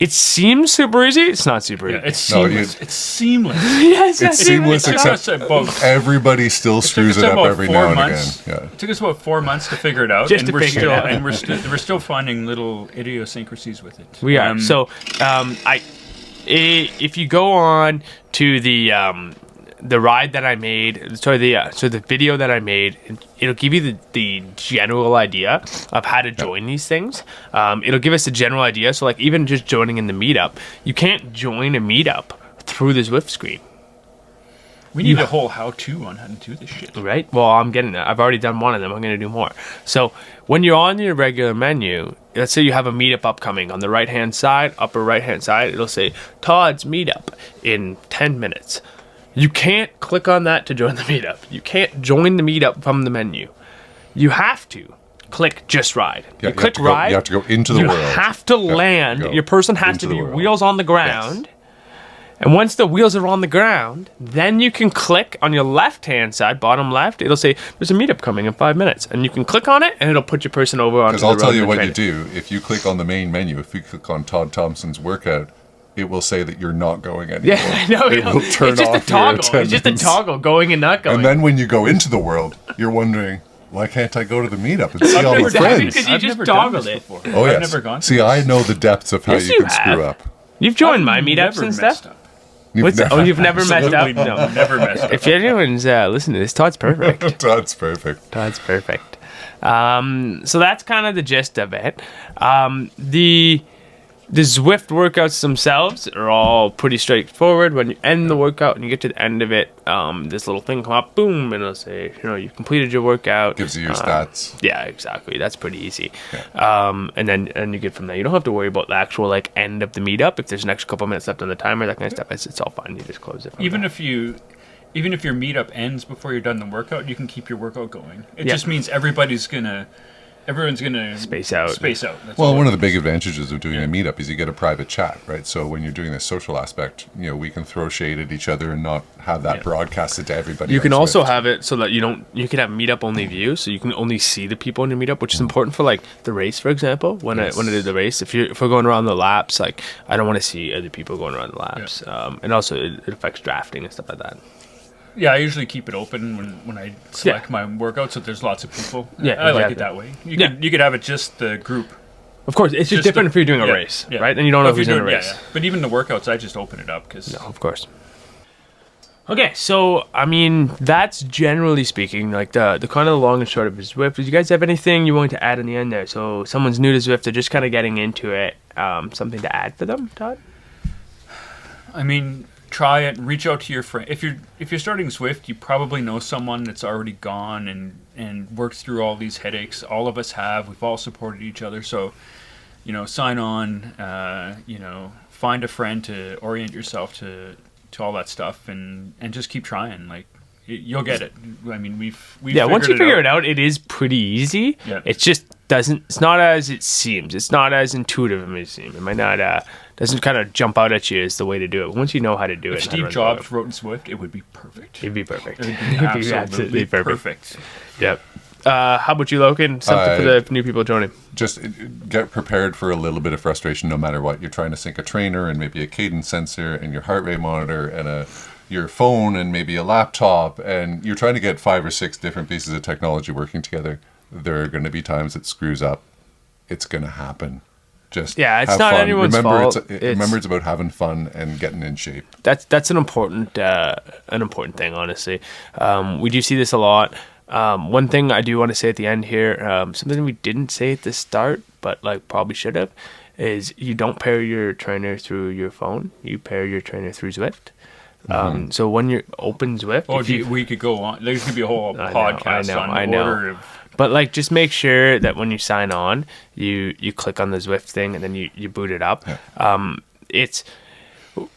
[SPEAKER 1] It seems super easy. It's not super easy.
[SPEAKER 3] It's seamless. It's seamless.
[SPEAKER 1] Yes,
[SPEAKER 2] It's seamless,
[SPEAKER 3] It took us
[SPEAKER 2] except
[SPEAKER 3] about-
[SPEAKER 2] everybody still screws it up
[SPEAKER 3] about
[SPEAKER 2] every
[SPEAKER 3] 4
[SPEAKER 2] now and
[SPEAKER 3] months.
[SPEAKER 2] again. Yeah.
[SPEAKER 3] It took us about 4 months to figure it out,
[SPEAKER 1] Just
[SPEAKER 3] and
[SPEAKER 1] to
[SPEAKER 3] we're
[SPEAKER 1] figure
[SPEAKER 3] still
[SPEAKER 1] it out.
[SPEAKER 3] and we're still finding little idiosyncrasies with it.
[SPEAKER 1] We are. If you go on to the ride that I made, the video that I made, it'll give you the general idea of how to join these things. It'll give us a general idea. So like even just joining in the meetup, you can't join a meetup through the Zwift screen.
[SPEAKER 3] We need a whole how-to on how to do this shit.
[SPEAKER 1] Right? Well, I'm getting there. I've already done one of them. I'm going to do more. So when you're on your regular menu, let's say you have a meetup upcoming. On the right-hand side, upper right-hand side, it'll say Todd's meetup in 10 minutes. You can't click on that to join the meetup. You can't join the meetup from the menu. You have to click just ride.
[SPEAKER 2] Yeah,
[SPEAKER 1] you click ride.
[SPEAKER 2] You have to go into the world.
[SPEAKER 1] You have to land.
[SPEAKER 2] Go
[SPEAKER 1] Your person has to
[SPEAKER 2] into
[SPEAKER 1] be
[SPEAKER 2] the world.
[SPEAKER 1] wheels on the ground. And once the wheels are on the ground, then you can click on your left-hand side, bottom left. It'll say, there's a meetup coming in 5 minutes. And you can click on it, and it'll put your person over onto the road.
[SPEAKER 2] Because I'll tell you
[SPEAKER 1] and
[SPEAKER 2] what
[SPEAKER 1] train
[SPEAKER 2] you do. If you click on the main menu, if you click on Todd Thompson's workout, it will say that you're not going anymore.
[SPEAKER 1] Yeah, I know.
[SPEAKER 2] It will turn
[SPEAKER 1] it's just
[SPEAKER 2] off
[SPEAKER 1] a toggle.
[SPEAKER 2] your
[SPEAKER 1] It's just a
[SPEAKER 2] attendance.
[SPEAKER 1] toggle going and not going.
[SPEAKER 2] And then when you go into the world, you're wondering, why can't I go to the meetup and see all the
[SPEAKER 3] never done
[SPEAKER 2] friends?
[SPEAKER 1] Because you
[SPEAKER 3] I've
[SPEAKER 1] just
[SPEAKER 3] never done
[SPEAKER 1] toggled
[SPEAKER 3] this
[SPEAKER 1] it.
[SPEAKER 3] before.
[SPEAKER 2] Oh, yes.
[SPEAKER 3] I've never gone.
[SPEAKER 2] See, I know the depths of how
[SPEAKER 1] Yes,
[SPEAKER 2] you
[SPEAKER 1] you
[SPEAKER 2] can screw
[SPEAKER 1] have.
[SPEAKER 2] up.
[SPEAKER 1] You've joined my
[SPEAKER 3] I've
[SPEAKER 1] meetups
[SPEAKER 3] never
[SPEAKER 1] and
[SPEAKER 3] messed
[SPEAKER 1] stuff.
[SPEAKER 3] up.
[SPEAKER 1] You've never messed up?
[SPEAKER 3] Absolutely
[SPEAKER 1] No.
[SPEAKER 3] never messed up.
[SPEAKER 1] If anyone's listening to this, Todd's perfect.
[SPEAKER 2] That's perfect.
[SPEAKER 1] Todd's perfect. So that's kind of the gist of it. The Zwift workouts themselves are all pretty straightforward. When you end the workout and you get to the end of it, this little thing come up, boom, and it'll say, you've completed your workout.
[SPEAKER 2] Gives you your stats.
[SPEAKER 1] Yeah, exactly. That's pretty easy. Yeah. And you get from there. You don't have to worry about the actual end of the meetup. If there's an extra couple minutes left on the timer, that kind of stuff, it's all fine. You just close it.
[SPEAKER 3] Even if your meetup ends before you're done the workout, you can keep your workout going. It just means everyone's gonna
[SPEAKER 1] space out.
[SPEAKER 3] That's
[SPEAKER 2] Well,
[SPEAKER 3] all.
[SPEAKER 2] one of the big advantages of doing a meetup is you get a private chat, right? So when you're doing this social aspect, we can throw shade at each other and not have that broadcasted to everybody.
[SPEAKER 1] You can
[SPEAKER 2] on
[SPEAKER 1] also
[SPEAKER 2] Zwift.
[SPEAKER 1] have it so that you can have meetup only view, so you can only see the people in your meetup, which is important for the race, for example. When I did the race, if we're going around the laps, I don't want to see other people going around the laps, and also it affects drafting and stuff like that.
[SPEAKER 3] Yeah, I usually keep it open when I select my workout, so there's lots of people.
[SPEAKER 1] Yeah,
[SPEAKER 3] I like
[SPEAKER 1] exactly.
[SPEAKER 3] it that way. You could have it just the group.
[SPEAKER 1] Of course, it's just different if you're doing a race, right? And you don't know who's in a race.
[SPEAKER 3] Yeah. But even the workouts, I just open it up because.
[SPEAKER 1] No, of course. Okay, so that's generally speaking the kind of the long and short of Zwift. Do you guys have anything you want to add in the end there? So someone's new to Zwift, they're just kind of getting into it. Something to add for them, Todd?
[SPEAKER 3] Try it. Reach out to your friend. If you're starting Zwift, you probably know someone that's already gone and worked through all these headaches. All of us have. We've all supported each other. So, sign on. Find a friend to orient yourself to all that stuff, and just keep trying. You'll get it. We've
[SPEAKER 1] once you figure it out, it is pretty easy.
[SPEAKER 3] Yeah.
[SPEAKER 1] It just it's not as it seems. It's not as intuitive as it may seem. It might not doesn't kind of jump out at you as the way to do it. Once you know how to do it.
[SPEAKER 3] If Steve Jobs wrote in Swift, it would be perfect.
[SPEAKER 1] It'd be perfect.
[SPEAKER 3] It would be absolutely perfect.
[SPEAKER 1] Yep. How about you, Logan? Something for the new people joining.
[SPEAKER 2] Just get prepared for a little bit of frustration no matter what. You're trying to sync a trainer and maybe a cadence sensor and your heart rate monitor and your phone and maybe a laptop, and you're trying to get 5 or 6 different pieces of technology working together. There are going to be times it screws up. It's going to happen. Just
[SPEAKER 1] it's
[SPEAKER 2] have
[SPEAKER 1] not
[SPEAKER 2] fun.
[SPEAKER 1] anyone's fault.
[SPEAKER 2] Remember, it's about having fun and getting in shape.
[SPEAKER 1] That's an important thing, honestly. We do see this a lot. One thing I do want to say at the end here, something we didn't say at the start, but probably should have, is you don't pair your trainer through your phone. You pair your trainer through Zwift. So when you open Zwift,
[SPEAKER 3] we could go on. There's gonna be a whole podcast on the order of.
[SPEAKER 1] But just make sure that when you sign on, you click on the Zwift thing and then you boot it up. Yeah. It's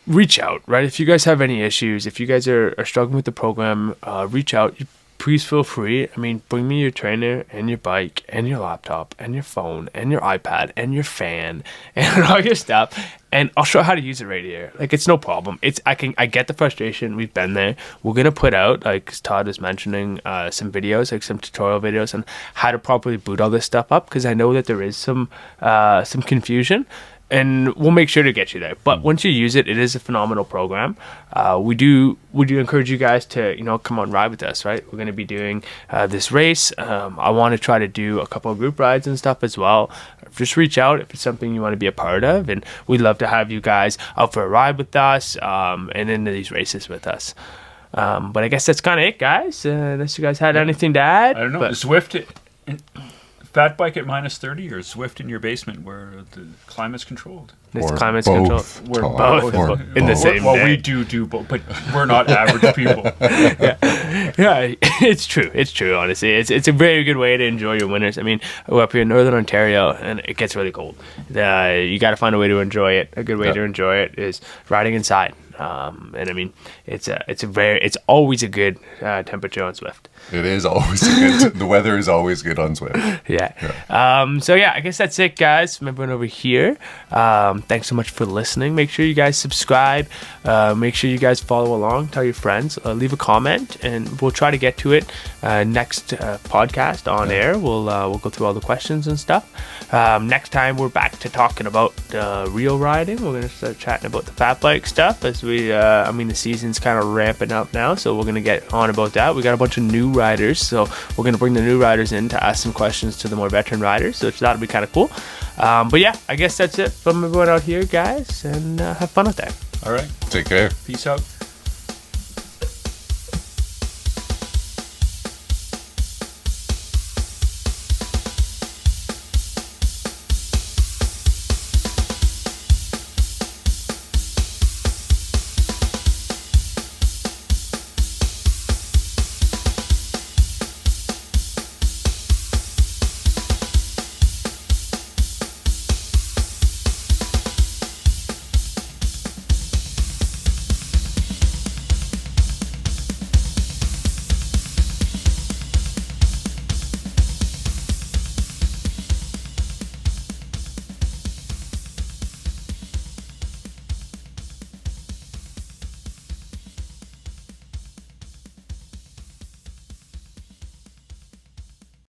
[SPEAKER 1] reach out, right? If you guys have any issues, if you guys are struggling with the program, reach out. Please feel free. Bring me your trainer and your bike and your laptop and your phone and your iPad and your fan and all your stuff, and I'll show you how to use it right here. It's no problem. I get the frustration. We've been there. We're gonna put out, as Todd was mentioning, some videos, some tutorial videos on how to properly boot all this stuff up, because I know that there is some confusion. And we'll make sure to get you there. But once you use it, it is a phenomenal program. We do encourage you guys to come on ride with us, right? We're going to be doing this race. I want to try to do a couple of group rides and stuff as well. Just reach out if it's something you want to be a part of, and we'd love to have you guys out for a ride with us and into these races with us. But I guess that's kind of it, guys. Unless you guys had anything to add.
[SPEAKER 3] I don't know. Zwift. Fat bike at -30 or Zwift in your basement where the climate's controlled?
[SPEAKER 1] It's
[SPEAKER 2] Or
[SPEAKER 1] climate's
[SPEAKER 2] both,
[SPEAKER 1] controlled. We're
[SPEAKER 2] Todd,
[SPEAKER 1] both
[SPEAKER 2] or
[SPEAKER 1] in the
[SPEAKER 2] both.
[SPEAKER 1] same
[SPEAKER 3] Well,
[SPEAKER 1] day.
[SPEAKER 3] we do both, but we're not average people.
[SPEAKER 1] Yeah, it's true. It's true, honestly. It's a very good way to enjoy your winters. We're up here in Northern Ontario, and it gets really cold. You got to find a way to enjoy it. A good way to enjoy it is riding inside. It's always a good temperature on Zwift.
[SPEAKER 2] It is always good. The weather is always good on Zwift.
[SPEAKER 1] Yeah. So I guess that's it, guys. From everyone over here. Thanks so much for listening. Make sure you guys subscribe. Make sure you guys follow along. Tell your friends. Leave a comment, and we'll try to get to it next podcast on air. We'll go through all the questions and stuff. Next time we're back to talking about real riding. We're gonna start chatting about the fat bike stuff as I mean, the season's kind of ramping up now, so we're gonna get on about that. We got a bunch of new riders, so we're gonna bring the new riders in to ask some questions to the more veteran riders, so that'll be kind of cool. But yeah, I guess that's it from everyone out here, guys, and have fun with that.
[SPEAKER 3] All right.
[SPEAKER 2] Take care.
[SPEAKER 3] Peace out.